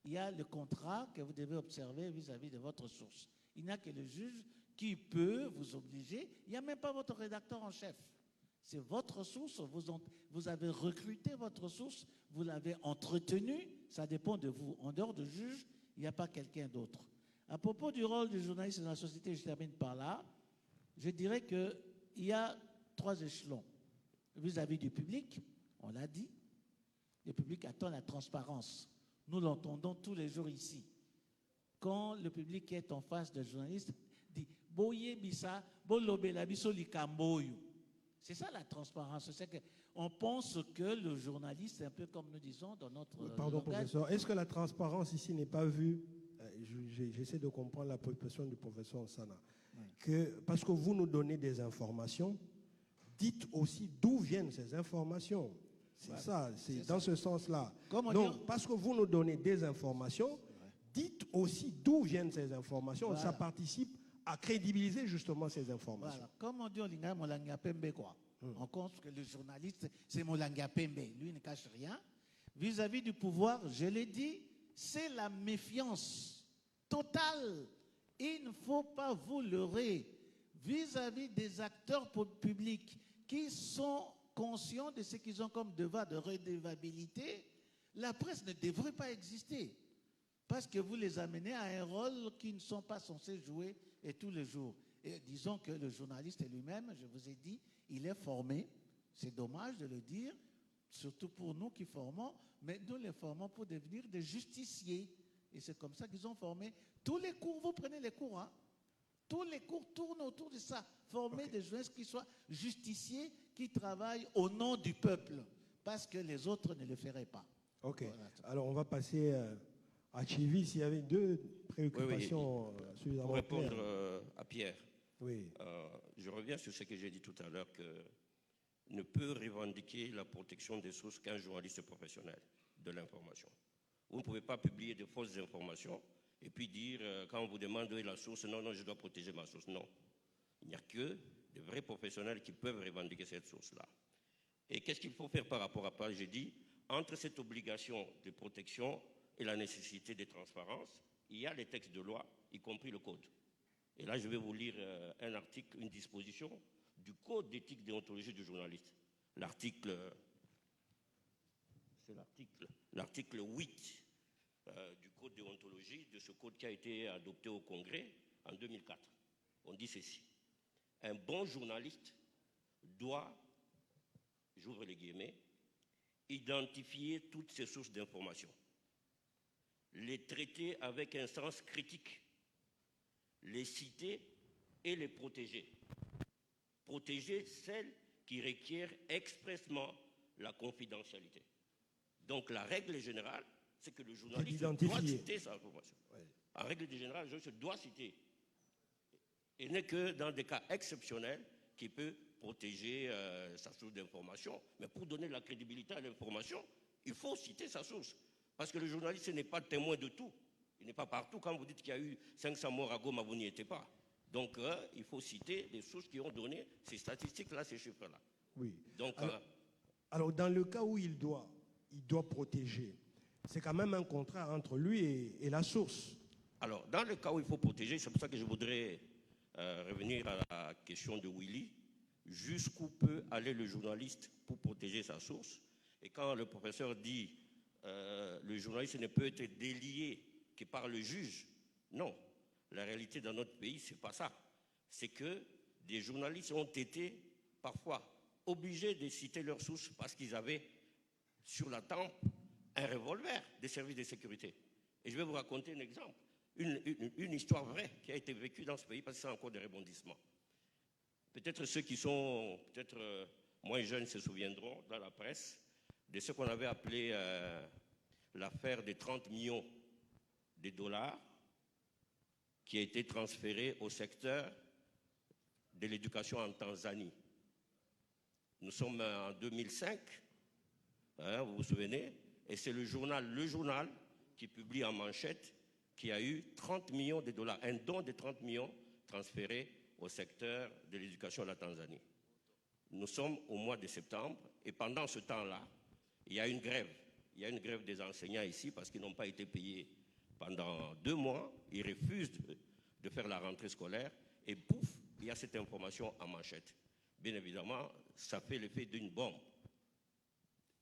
Il y a le contrat que vous devez observer vis-à-vis de votre source. Il n'y a que le juge qui peut vous obliger. Il n'y a même pas votre rédacteur en chef. C'est votre source, vous avez recruté votre source, vous l'avez entretenue, ça dépend de vous. En dehors du juge, il n'y a pas quelqu'un d'autre. À propos du rôle du journaliste dans la société, je termine par là, je dirais qu'il y a 3 échelons. Vis-à-vis du public, on l'a dit, le public attend la transparence. Nous l'entendons tous les jours ici. Quand le public est en face d'un journaliste, dit « Boye bisa, bolobela biso likamboyo ». C'est ça la transparence. C'est qu'on pense que le journaliste, c'est un peu comme nous disons dans notre Pardon, langage. professeur. Est-ce que la transparence ici n'est pas vue, j'essaie de comprendre la préoccupation du professeur Sana, que parce que vous nous donnez des informations, dites aussi d'où viennent ces informations. C'est voilà. Ça, c'est dans ce sens-là. Donc, parce que vous nous donnez des informations, dites aussi d'où viennent ces informations. Voilà. Ça participe à crédibiliser justement ces informations. Voilà. Comme on dit au Lingala, Molanga Pembe, quoi. On pense que le journaliste, c'est Molanga Pembe. Lui, il ne cache rien. Vis-à-vis du pouvoir, je l'ai dit, c'est la méfiance totale. Il ne faut pas vous leurrer. Vis-à-vis des acteurs publics qui sont conscients de ce qu'ils ont comme devoir de redevabilité, la presse ne devrait pas exister. Parce que vous les amenez à un rôle qu'ils ne sont pas censés jouer et tous les jours. Et disons que le journaliste lui-même, je vous ai dit, il est formé. C'est dommage de le dire, surtout pour nous qui formons, mais nous les formons pour devenir des justiciers. Et c'est comme ça qu'ils ont formé. Tous les cours, vous prenez les cours, hein? Tous les cours tournent autour de ça. Former des journalistes qui soient justiciers, qui travaillent au nom du peuple, parce que les autres ne le feraient pas. Ok. Voilà. Alors, on va passer à Chivi. S'il y avait 2 préoccupations suffisamment pour répondre à Pierre. Oui. Je reviens sur ce que j'ai dit tout à l'heure, que ne peut revendiquer la protection des sources qu'un journaliste professionnel de l'information. Vous ne pouvez pas publier de fausses informations et puis dire, quand on vous demande la source, non, je dois protéger ma source. Non. Il n'y a que de vrais professionnels qui peuvent revendiquer cette source-là. Et qu'est-ce qu'il faut faire par rapport à ça? J'ai dit, entre cette obligation de protection et la nécessité de transparence, il y a les textes de loi, y compris le code. Et là, je vais vous lire un article, une disposition du Code d'éthique et déontologie du journaliste. C'est l'article 8 du Code de déontologie, de ce code qui a été adopté au Congrès en 2004. On dit ceci. Un bon journaliste doit, j'ouvre les guillemets, identifier toutes ses sources d'information, les traiter avec un sens critique, les citer et les protéger. Protéger celles qui requièrent expressément la confidentialité. Donc la règle générale, c'est que le journaliste doit citer sa information. Ouais. En règle générale, le journaliste doit citer. Et n'est que dans des cas exceptionnels qu'il peut protéger sa source d'information. Mais pour donner de la crédibilité à l'information, il faut citer sa source. Parce que le journaliste n'est pas témoin de tout. Il n'est pas partout. Quand vous dites qu'il y a eu 500 morts à Goma, vous n'y étiez pas. Donc, il faut citer les sources qui ont donné ces statistiques-là, ces chiffres-là. Oui. Donc, alors, dans le cas où il doit protéger, c'est quand même un contrat entre lui et la source. Alors, dans le cas où il faut protéger, c'est pour ça que je voudrais revenir à la question de Willy. Jusqu'où peut aller le journaliste pour protéger sa source? Et quand le professeur dit le journaliste ne peut être délié que par le juge, non. La réalité dans notre pays, ce n'est pas ça. C'est que des journalistes ont été parfois obligés de citer leurs sources parce qu'ils avaient sur la tempe un revolver des services de sécurité. Et je vais vous raconter un exemple, une histoire vraie qui a été vécue dans ce pays parce que c'est encore des rebondissements. Peut-être ceux qui sont moins jeunes se souviendront dans la presse de ce qu'on avait appelé l'affaire des 30 millions de dollars qui a été transféré au secteur de l'éducation en Tanzanie. Nous sommes en 2005, vous vous souvenez, et c'est le journal qui publie en manchette qui a eu 30 millions de dollars, un don de 30 millions transférés au secteur de l'éducation de la Tanzanie. Nous sommes au mois de septembre et pendant ce temps-là, il y a une grève. Il y a une grève des enseignants ici parce qu'ils n'ont pas été payés pendant 2 mois. Ils refusent de faire la rentrée scolaire et pouf, il y a cette information en manchette. Bien évidemment, ça fait l'effet d'une bombe.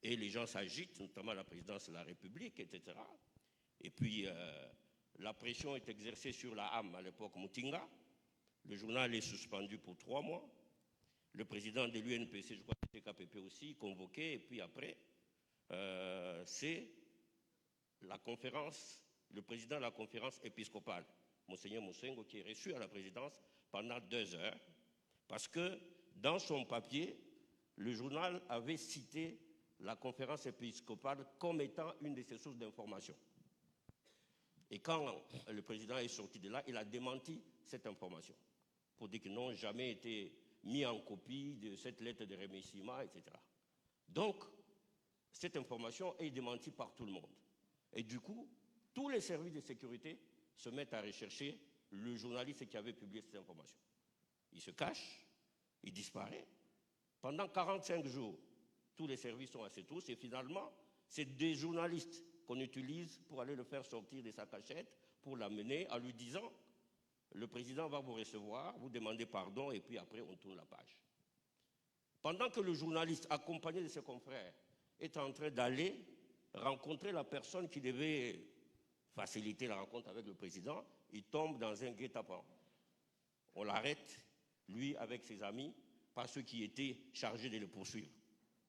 Et les gens s'agitent, notamment la présidence de la République, etc. Et puis, la pression est exercée sur la AM, à l'époque Mutinga. Le journal est suspendu pour 3 mois. Le président de l'UNPC, je crois que c'était KPP aussi, convoqué. Et puis après, c'est la conférence, le président de la conférence épiscopale, Monseigneur Moussengo, qui est reçu à la présidence pendant 2 heures. Parce que dans son papier, le journal avait cité la conférence épiscopale comme étant une de ses sources d'information. Et quand le président est sorti de là, il a démenti cette information pour dire qu'ils n'ont jamais été mis en copie de cette lettre de remerciement, etc. Donc, cette information est démentie par tout le monde. Et du coup, tous les services de sécurité se mettent à rechercher le journaliste qui avait publié cette information. Il se cache, il disparaît. Pendant 45 jours, tous les services sont à ses trousses et finalement, c'est des journalistes qu'on utilise pour aller le faire sortir de sa cachette, pour l'amener en lui disant « Le président va vous recevoir, vous demandez pardon et puis après on tourne la page ». Pendant que le journaliste, accompagné de ses confrères, est en train d'aller rencontrer la personne qui devait faciliter la rencontre avec le président, il tombe dans un guet-apens. On l'arrête, lui avec ses amis, par ceux qui étaient chargés de le poursuivre.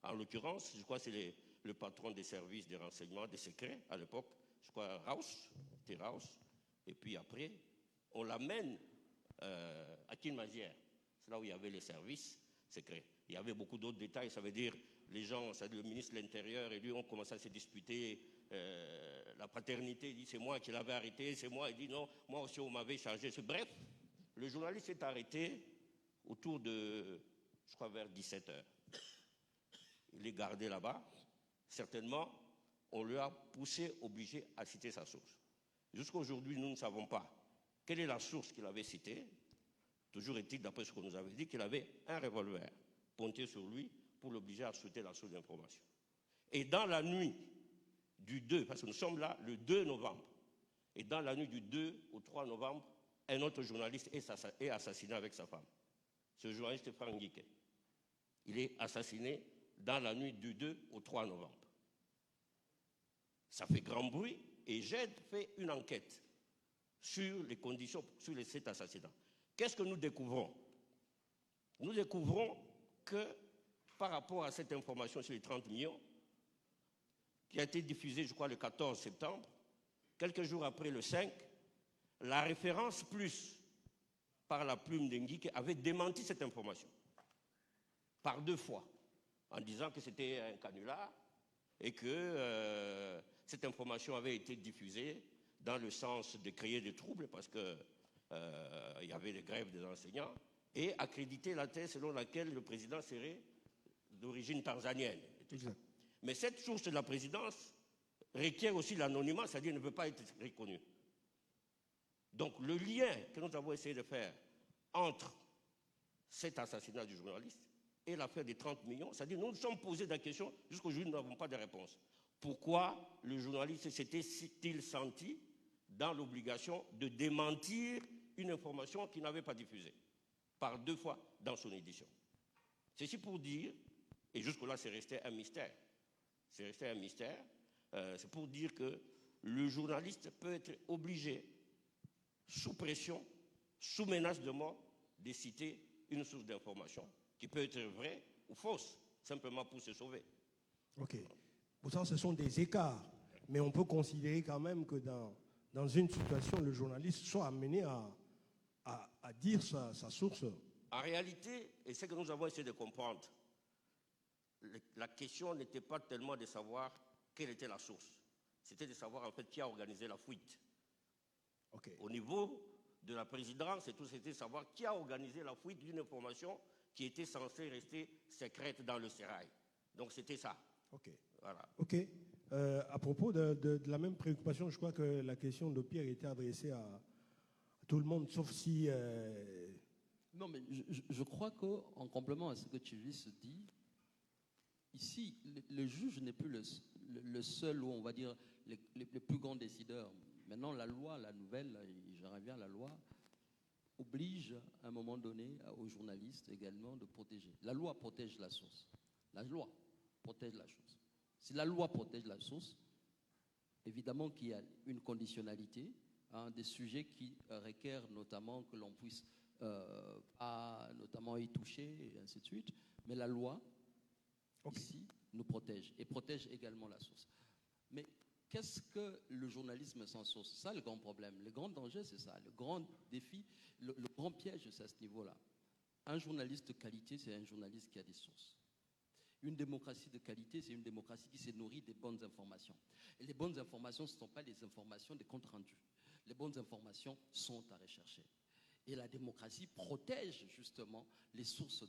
En l'occurrence, je crois que c'est le patron des services de renseignement des secrets à l'époque, je crois Raus, c'était Raus. Et puis après, on l'amène à Kinmazière. C'est là où il y avait les services secrets. Il y avait beaucoup d'autres détails, ça veut dire les gens, ça, le ministre de l'Intérieur et lui ont commencé à se disputer. La paternité, il dit c'est moi qui l'avais arrêté, c'est moi, il dit non, moi aussi on m'avait chargé. Bref, le journaliste est arrêté autour de, je crois, vers 17h. Il est gardé là-bas. Certainement, on lui a poussé, obligé à citer sa source. Jusqu'à aujourd'hui, nous ne savons pas quelle est la source qu'il avait citée. Toujours est-il, d'après ce qu'on nous avait dit, qu'il avait un revolver pointé sur lui pour l'obliger à citer la source d'information. Et dans la nuit du 2, parce que nous sommes là le 2 novembre, et dans la nuit du 2 au 3 novembre, un autre journaliste est assassiné avec sa femme. Ce journaliste est Franck Nguiké. Il est assassiné dans la nuit du 2 au 3 novembre. Ça fait grand bruit et j'ai fait une enquête sur les conditions, sur cet assassinat. Qu'est-ce que nous découvrons? Nous découvrons que par rapport à cette information sur les 30 millions, qui a été diffusée, je crois, le 14 septembre, quelques jours après le 5, la référence plus par la plume d'Nguiké avait démenti cette information par 2 fois, en disant que c'était un canular et que cette information avait été diffusée dans le sens de créer des troubles parce qu'il y avait des grèves des enseignants et accréditer la thèse selon laquelle le président serait d'origine tanzanienne. Mais cette source de la présidence requiert aussi l'anonymat, c'est-à-dire ne peut pas être reconnue. Donc le lien que nous avons essayé de faire entre cet assassinat du journaliste et l'affaire des 30 millions, c'est-à-dire nous nous sommes posé la question, jusqu'aujourd'hui nous n'avons pas de réponse. Pourquoi le journaliste s'était-il senti dans l'obligation de démentir une information qu'il n'avait pas diffusée par 2 fois dans son édition? Ceci pour dire, et jusque-là c'est resté un mystère, c'est pour dire que le journaliste peut être obligé, sous pression, sous menace de mort, de citer une source d'information qui peut être vraie ou fausse, simplement pour se sauver. Ok. Pour ça, ce sont des écarts. Mais on peut considérer quand même que dans une situation, le journaliste soit amené à dire sa source. En réalité, et c'est ce que nous avons essayé de comprendre, la question n'était pas tellement de savoir quelle était la source. C'était de savoir en fait qui a organisé la fuite. Okay. Au niveau de la présidence, c'était de savoir qui a organisé la fuite d'une information qui était censée rester secrète dans le sérail. Donc c'était ça. Ok. Voilà. Ok. À propos de la même préoccupation, je crois que la question de Pierre était adressée à tout le monde, sauf si... Non, mais je crois qu'en complément à ce que tu se dit, ici, le juge n'est plus le seul, ou on va dire, les plus grands décideurs. Maintenant, la loi, la nouvelle, je reviens à la loi, oblige à un moment donné aux journalistes également de protéger. La loi protège la source. La loi protège la chose. Si la loi protège la source, évidemment qu'il y a une conditionnalité, des sujets qui requièrent notamment que l'on puisse notamment y toucher, et ainsi de suite. Mais la loi, ici, nous protège et protège également la source. Mais qu'est-ce que le journalisme sans source? C'est ça le grand problème. Le grand danger, c'est ça. Le grand défi, le grand piège, c'est à ce niveau-là. Un journaliste de qualité, c'est un journaliste qui a des sources. Une démocratie de qualité, c'est une démocratie qui se nourrit des bonnes informations. Et les bonnes informations, ce ne sont pas les informations des comptes rendus. Les bonnes informations sont à rechercher. Et la démocratie protège justement les sources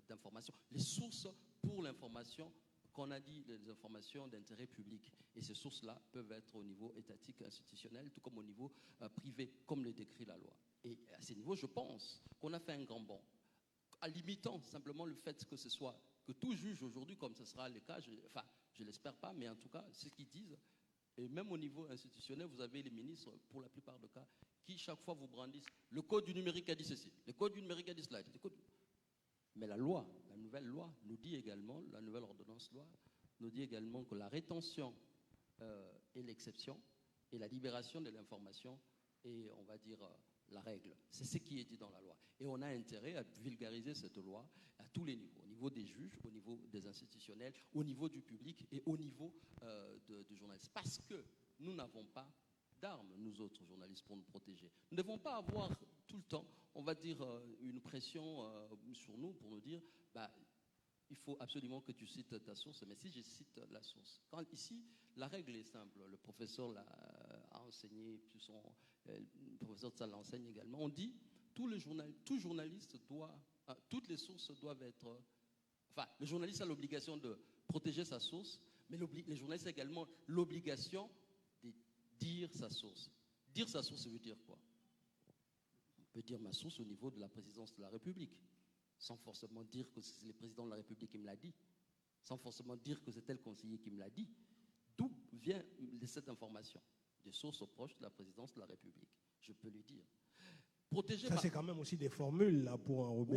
d'information, les sources pour l'information qu'on a dit, les informations d'intérêt public. Et ces sources-là peuvent être au niveau étatique, institutionnel, tout comme au niveau privé, comme le décrit la loi. Et à ce niveau, je pense qu'on a fait un grand bond, en limitant simplement le fait que ce soit, que tout juge aujourd'hui, comme ce sera le cas, je l'espère pas, mais en tout cas, ce qu'ils disent, et même au niveau institutionnel, vous avez les ministres, pour la plupart des cas, qui chaque fois vous brandissent, le code du numérique a dit ceci, le code du numérique a dit cela. Mais la loi, la nouvelle loi, nous dit également, la nouvelle ordonnance loi, nous dit également que la rétention est l'exception et la libération de l'information est, on va dire, la règle. C'est ce qui est dit dans la loi. Et on a intérêt à vulgariser cette loi à tous les niveaux, au niveau des juges, au niveau des institutionnels, au niveau du public et au niveau des journalistes. Parce que nous n'avons pas d'armes, nous autres journalistes, pour nous protéger. Nous ne devons pas avoir tout le temps, on va dire, une pression sur nous pour nous dire, il faut absolument que tu cites ta source. Mais si je cite la source, ici, la règle est simple. Le professeur l'a enseigné, puis le professeur ça l'enseigne également. On dit, tout journaliste doit, toutes les sources doivent être... Enfin, le journaliste a l'obligation de protéger sa source, mais les journalistes ont également l'obligation de dire sa source. Dire sa source, ça veut dire quoi? On peut dire ma source au niveau de la présidence de la République, sans forcément dire que c'est le président de la République qui me l'a dit, sans forcément dire que c'est tel conseiller qui me l'a dit. D'où vient cette information? Des sources proches de la présidence de la République, je peux le dire. Protéger Ça, c'est quand même aussi des formules là, pour enrober.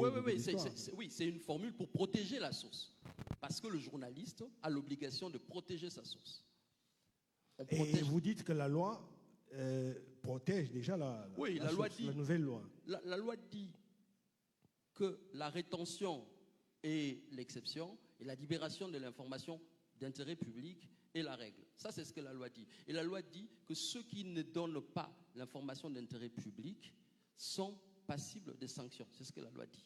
Oui, c'est une formule pour protéger la source. Parce que le journaliste a l'obligation de protéger sa source. Et vous dites que la loi protège déjà la nouvelle loi. La loi dit que la rétention est l'exception et la libération de l'information d'intérêt public est la règle. Ça, c'est ce que la loi dit. Et la loi dit que ceux qui ne donnent pas l'information d'intérêt public sont passibles de sanctions. C'est ce que la loi dit.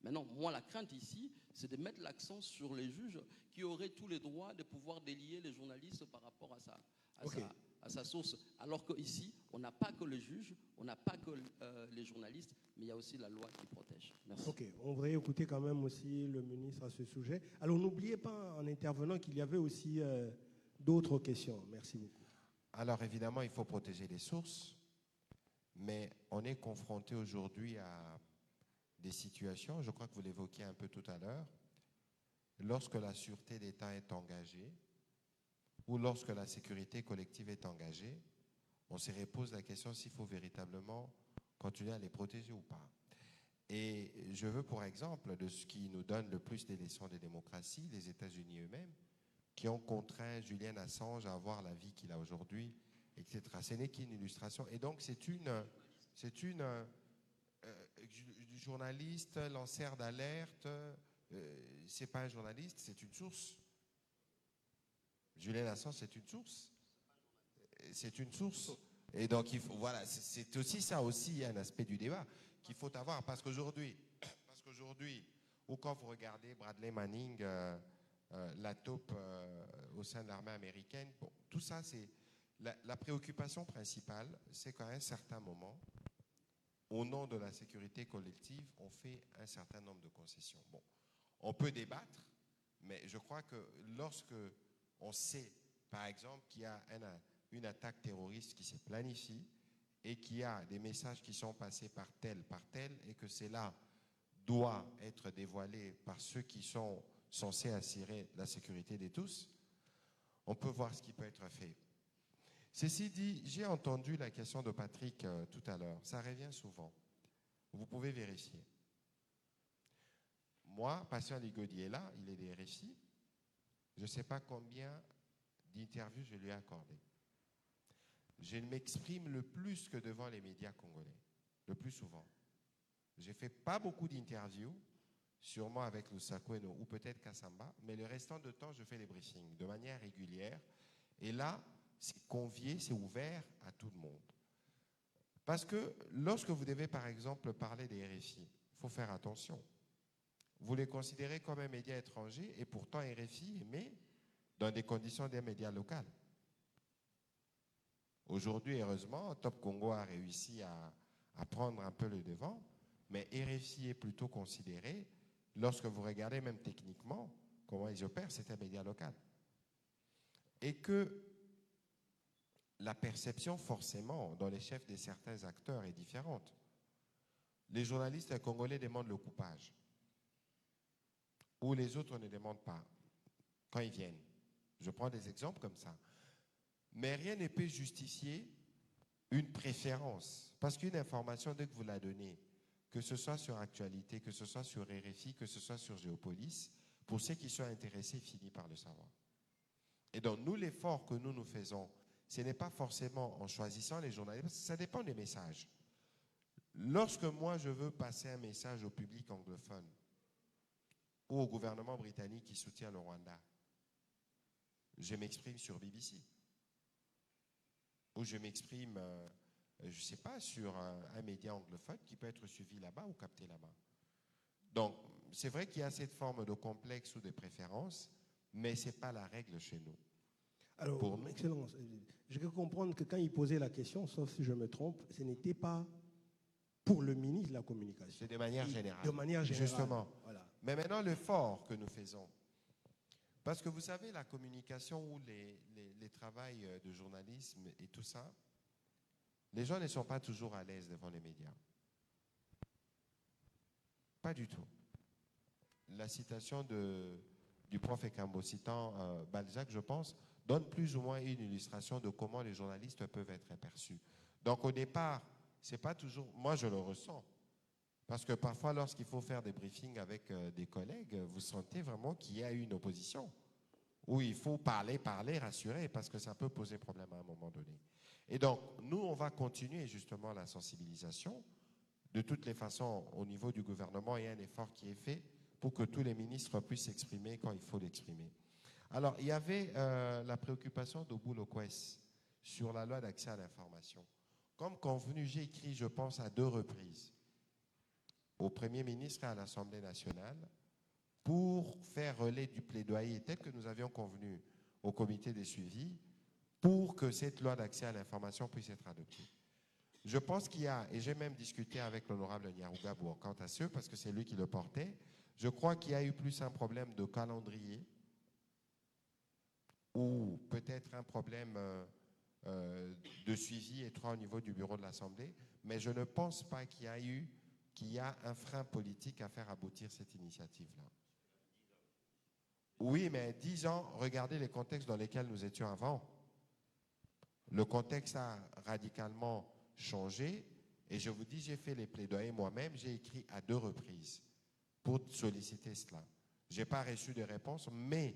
Maintenant, moi, la crainte ici, c'est de mettre l'accent sur les juges qui auraient tous les droits de pouvoir délier les journalistes par rapport à sa source. Alors qu'ici, on n'a pas que les juges, on n'a pas que les journalistes, mais il y a aussi la loi qui protège. Merci. Ok, on voudrait écouter quand même aussi le ministre à ce sujet. Alors, n'oubliez pas, en intervenant, qu'il y avait aussi d'autres questions. Merci beaucoup. Alors, évidemment, il faut protéger les sources, mais on est confronté aujourd'hui à des situations, je crois que vous l'évoquiez un peu tout à l'heure, lorsque la sûreté d'État est engagée ou lorsque la sécurité collective est engagée, on se repose la question s'il faut véritablement continuer à les protéger ou pas. Et je veux pour exemple de ce qui nous donne le plus des leçons de démocratie, les États-Unis eux-mêmes, qui ont contraint Julian Assange à avoir la vie qu'il a aujourd'hui, etc. Ce n'est qu'une illustration. Et donc c'est une journaliste, lanceur d'alerte, c'est pas un journaliste, c'est une source. Julian Assange, c'est une source. C'est une source. Et donc, voilà, c'est aussi ça aussi un aspect du débat qu'il faut avoir. Parce qu'aujourd'hui, ou quand vous regardez Bradley Manning, la taupe au sein de l'armée américaine, bon, tout ça, c'est la préoccupation principale, c'est qu'à un certain moment, au nom de la sécurité collective, on fait un certain nombre de concessions. Bon, on peut débattre, mais je crois que lorsque on sait, par exemple, qu'il y a une attaque terroriste qui se planifie et qu'il y a des messages qui sont passés par tel, et que cela doit être dévoilé par ceux qui sont censés assurer la sécurité de tous, on peut voir ce qui peut être fait. Ceci dit, j'ai entendu la question de Patrick tout à l'heure. Ça revient souvent. Vous pouvez vérifier. Moi, Patient Ligodi est là, il est des RFI. Je ne sais pas combien d'interviews je lui ai accordées. Je m'exprime le plus que devant les médias congolais, le plus souvent. Je ne fais pas beaucoup d'interviews, sûrement avec Lusako ou peut-être Kassamba, mais le restant de temps, je fais les briefings de manière régulière. Et là, c'est convié, c'est ouvert à tout le monde. Parce que lorsque vous devez, par exemple, parler des RFI, il faut faire attention. Vous les considérez comme un média étranger et pourtant RFI émet dans des conditions d'un média local. Aujourd'hui, heureusement, Top Congo a réussi à prendre un peu le devant, mais RFI est plutôt considéré, lorsque vous regardez même techniquement comment ils opèrent, c'est un média local. Et que la perception, forcément, dans les chefs de certains acteurs est différente. Les journalistes congolais demandent le coupage, ou les autres ne demandent pas, quand ils viennent. Je prends des exemples comme ça. Mais rien ne peut justifier une préférence, parce qu'une information, dès que vous la donnez, que ce soit sur Actualité, que ce soit sur RFI, que ce soit sur Géopolis, pour ceux qui sont intéressés, finissent par le savoir. Et donc, nous, l'effort que nous faisons, ce n'est pas forcément en choisissant les journalistes, parce que ça dépend des messages. Lorsque moi, je veux passer un message au public anglophone ou au gouvernement britannique qui soutient le Rwanda, je m'exprime sur BBC. Ou je m'exprime, je ne sais pas, sur un média anglophone qui peut être suivi là-bas ou capté là-bas. Donc, c'est vrai qu'il y a cette forme de complexe ou de préférence, mais ce n'est pas la règle chez nous. Alors, pour nous, Excellence, je peux comprendre que quand il posait la question, sauf si je me trompe, ce n'était pas pour le ministre de la Communication. C'est de manière générale. De manière générale. Justement. Voilà. Mais maintenant, l'effort que nous faisons, parce que vous savez, la communication ou les travails de journalisme et tout ça, les gens ne sont pas toujours à l'aise devant les médias. Pas du tout. La citation du prof Ekambo citant Balzac, je pense, donne plus ou moins une illustration de comment les journalistes peuvent être aperçus. Donc au départ, c'est pas toujours... Moi, je le ressens. Parce que parfois, lorsqu'il faut faire des briefings avec des collègues, vous sentez vraiment qu'il y a eu une opposition. Où il faut parler, rassurer, parce que ça peut poser problème à un moment donné. Et donc, nous, on va continuer justement la sensibilisation. De toutes les façons, au niveau du gouvernement, il y a un effort qui est fait pour que tous les ministres puissent s'exprimer quand il faut l'exprimer. Alors, il y avait la préoccupation d'Obu Lokwes sur la loi d'accès à l'information. Comme convenu, j'ai écrit, je pense, à 2 reprises au Premier ministre et à l'Assemblée nationale pour faire relais du plaidoyer tel que nous avions convenu au comité des suivis pour que cette loi d'accès à l'information puisse être adoptée. Je pense qu'il y a, et j'ai même discuté avec l'honorable Nyarugabo quant à ce, parce que c'est lui qui le portait, je crois qu'il y a eu plus un problème de calendrier ou peut-être un problème de suivi étroit au niveau du bureau de l'Assemblée, mais je ne pense pas qu'il y a un frein politique à faire aboutir cette initiative-là. Oui, mais 10 ans, regardez les contextes dans lesquels nous étions avant. Le contexte a radicalement changé et je vous dis, j'ai fait les plaidoyers moi-même, j'ai écrit à 2 reprises pour solliciter cela. Je n'ai pas reçu de réponse, mais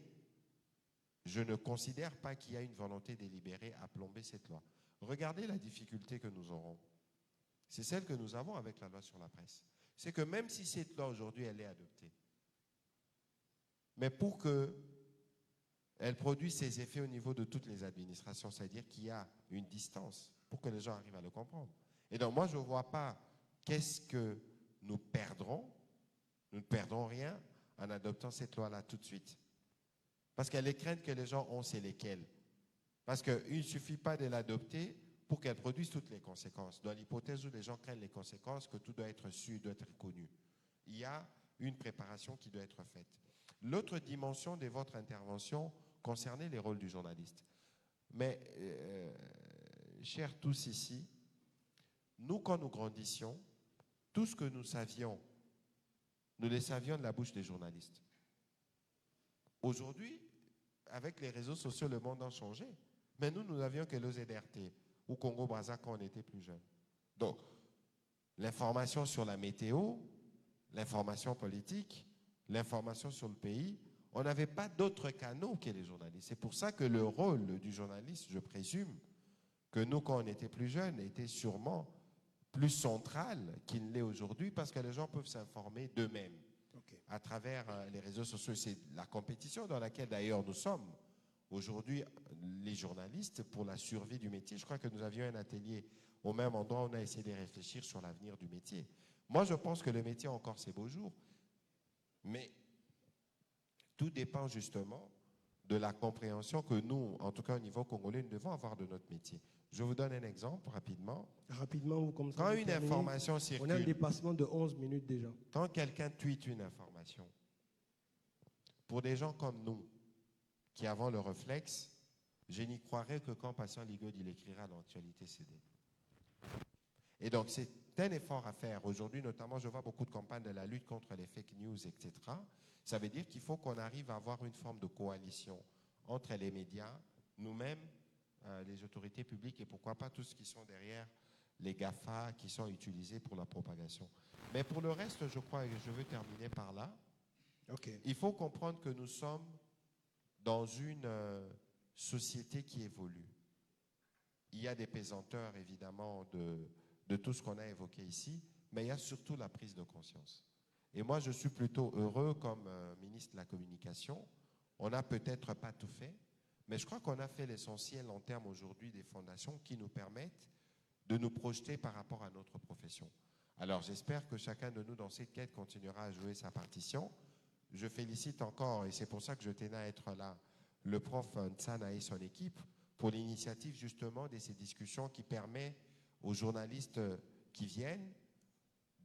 je ne considère pas qu'il y a une volonté délibérée à plomber cette loi. Regardez la difficulté que nous aurons. C'est celle que nous avons avec la loi sur la presse. C'est que même si cette loi aujourd'hui, elle est adoptée, mais pour qu'elle produise ses effets au niveau de toutes les administrations, c'est-à-dire qu'il y a une distance pour que les gens arrivent à le comprendre. Et donc moi, je ne vois pas qu'est-ce que nous perdrons. Nous ne perdrons rien en adoptant cette loi-là tout de suite. Parce que les craintes que les gens ont, c'est lesquelles? Parce qu'il ne suffit pas de l'adopter pour qu'elle produise toutes les conséquences. Dans l'hypothèse où les gens craignent les conséquences, que tout doit être su, doit être connu. Il y a une préparation qui doit être faite. L'autre dimension de votre intervention concernait les rôles du journaliste. Mais, chers tous ici, nous, quand nous grandissions, tout ce que nous savions, nous le savions de la bouche des journalistes. Aujourd'hui, avec les réseaux sociaux, le monde a changé. Mais nous n'avions que l'OZRT ou Congo-Brazza quand on était plus jeunes. Donc, l'information sur la météo, l'information politique, l'information sur le pays, on n'avait pas d'autres canaux que les journalistes. C'est pour ça que le rôle du journaliste, je présume, que nous, quand on était plus jeunes, était sûrement plus central qu'il ne l'est aujourd'hui parce que les gens peuvent s'informer d'eux-mêmes à travers les réseaux sociaux. C'est la compétition dans laquelle d'ailleurs nous sommes. Aujourd'hui, les journalistes, pour la survie du métier, je crois que nous avions un atelier au même endroit où on a essayé de réfléchir sur l'avenir du métier. Moi, je pense que le métier a encore ses beaux jours, mais tout dépend justement de la compréhension que nous, en tout cas au niveau congolais, nous devons avoir de notre métier. Je vous donne un exemple rapidement. Rapidement, vous commencez. Quand une information circule, on a un dépassement de 11 minutes déjà. Quand quelqu'un tweet une information, pour des gens comme nous, qui avons le réflexe, je n'y croirais que quand Patient Ligaud il écrira l'actualité CD. Et donc, c'est un effort à faire. Aujourd'hui, notamment, je vois beaucoup de campagnes de la lutte contre les fake news, etc. Ça veut dire qu'il faut qu'on arrive à avoir une forme de coalition entre les médias, nous-mêmes, les autorités publiques et pourquoi pas tous ceux qui sont derrière les GAFA qui sont utilisés pour la propagation. Mais pour le reste, je crois, et je veux terminer par là, il faut comprendre que nous sommes dans une société qui évolue. Il y a des pesanteurs, évidemment, de tout ce qu'on a évoqué ici, mais il y a surtout la prise de conscience. Et moi, je suis plutôt heureux comme ministre de la Communication. On n'a peut-être pas tout fait, mais je crois qu'on a fait l'essentiel en termes aujourd'hui des fondations qui nous permettent de nous projeter par rapport à notre profession. Alors, j'espère que chacun de nous dans cette quête continuera à jouer sa partition. Je félicite encore, et c'est pour ça que je tenais à être là, le prof Ntsana et son équipe pour l'initiative justement de ces discussions qui permet aux journalistes qui viennent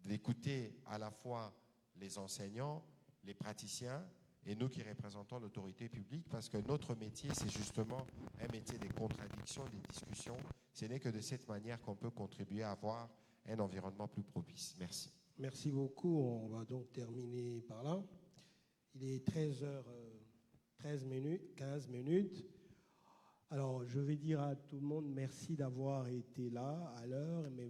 d'écouter à la fois les enseignants, les praticiens et nous qui représentons l'autorité publique, parce que notre métier, c'est justement un métier des contradictions, des discussions. Ce n'est que de cette manière qu'on peut contribuer à avoir un environnement plus propice. Merci. Merci beaucoup. On va donc terminer par là. Il est 13h13 minutes, 15 minutes. Alors, je vais dire à tout le monde merci d'avoir été là à l'heure, mais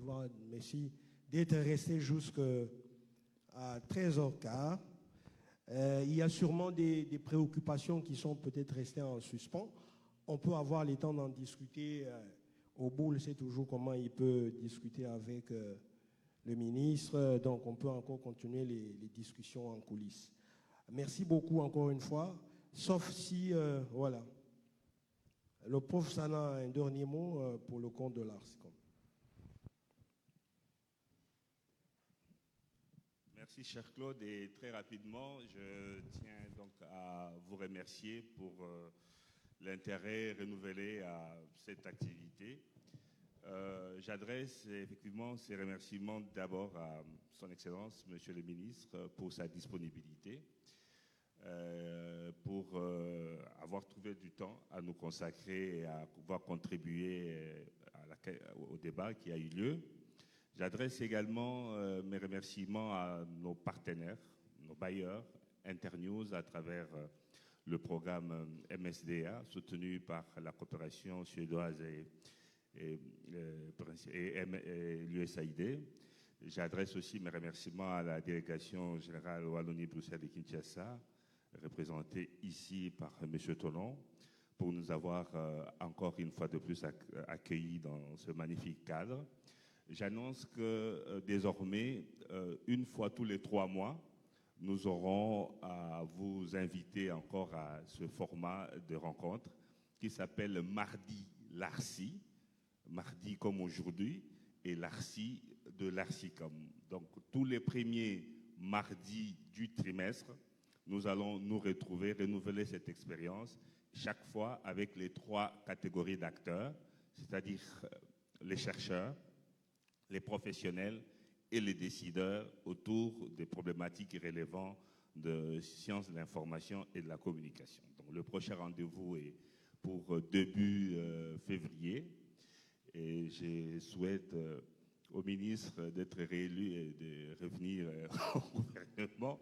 merci d'être resté jusqu'à 13h15. Il y a sûrement des préoccupations qui sont peut-être restées en suspens. On peut avoir le temps d'en discuter. Au bout, c'est toujours comment il peut discuter avec le ministre. Donc, on peut encore continuer les discussions en coulisses. Merci beaucoup encore une fois. Sauf si, voilà. Le prof Sana a un dernier mot pour le compte de l'ARSCOM. Merci, cher Claude. Et très rapidement, je tiens donc à vous remercier pour l'intérêt renouvelé à cette activité. J'adresse effectivement ces remerciements d'abord à son Excellence, Monsieur le Ministre, pour sa disponibilité, pour avoir trouvé du temps à nous consacrer et à pouvoir contribuer au débat qui a eu lieu. J'adresse également mes remerciements à nos partenaires, nos bailleurs, Internews, à travers le programme MSDA, soutenu par la coopération suédoise et l'USAID. J'adresse aussi mes remerciements à la délégation générale Wallonie-Bruxelles et Kinshasa, représentée ici par M. Tollon, pour nous avoir encore une fois de plus accueillis dans ce magnifique cadre. J'annonce que désormais, une fois tous les 3 mois, nous aurons à vous inviter encore à ce format de rencontre qui s'appelle Mardi l'Arci, mardi comme aujourd'hui, et l'Arci de l'Arcicom. Donc tous les premiers mardis du trimestre, nous allons nous retrouver, renouveler cette expérience, chaque fois avec les 3 catégories d'acteurs, c'est-à-dire les chercheurs, les professionnels et les décideurs autour des problématiques relevant de sciences de l'information et de la communication. Donc, le prochain rendez-vous est pour début février et je souhaite au ministre d'être réélu et de revenir au gouvernement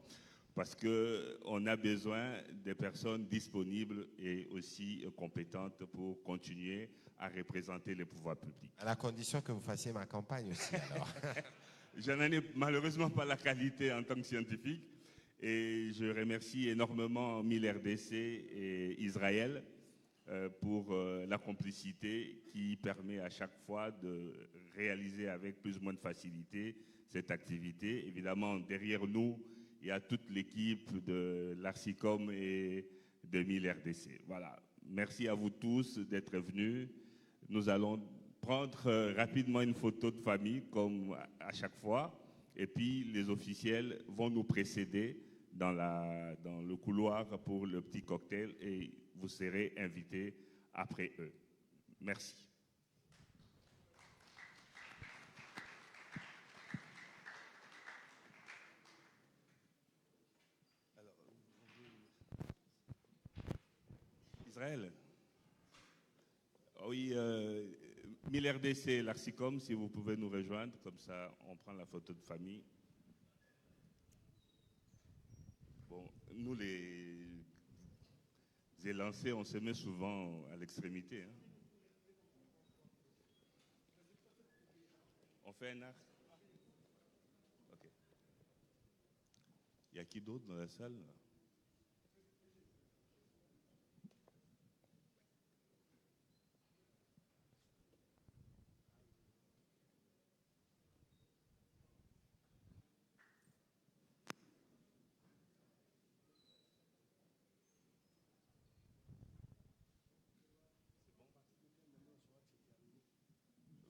parce qu'on a besoin de personnes disponibles et aussi compétentes pour continuer à représenter les pouvoirs publics. À la condition que vous fassiez ma campagne aussi, alors. Je n'en ai malheureusement pas la qualité en tant que scientifique et je remercie énormément MIL-RDC et Israël pour la complicité qui permet à chaque fois de réaliser avec plus ou moins de facilité cette activité. Évidemment, derrière nous, il y a toute l'équipe de l'Arcicom et de MIL-RDC. Voilà. Merci à vous tous d'être venus. Nous allons prendre rapidement une photo de famille, comme à chaque fois, et puis les officiels vont nous précéder dans le couloir pour le petit cocktail et vous serez invités après eux. Merci. Israël. Oui, MIL-RDC, l'Arcicom, si vous pouvez nous rejoindre, comme ça on prend la photo de famille. Bon, nous les élancés, on se met souvent à l'extrémité. Hein. On fait un arc. Ok. Il y a qui d'autre dans la salle là?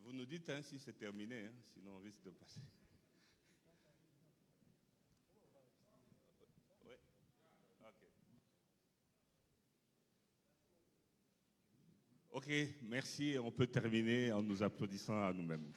Vous nous dites hein, si c'est terminé, hein, sinon on risque de passer. Oui. Ok, merci. On peut terminer en nous applaudissant à nous-mêmes.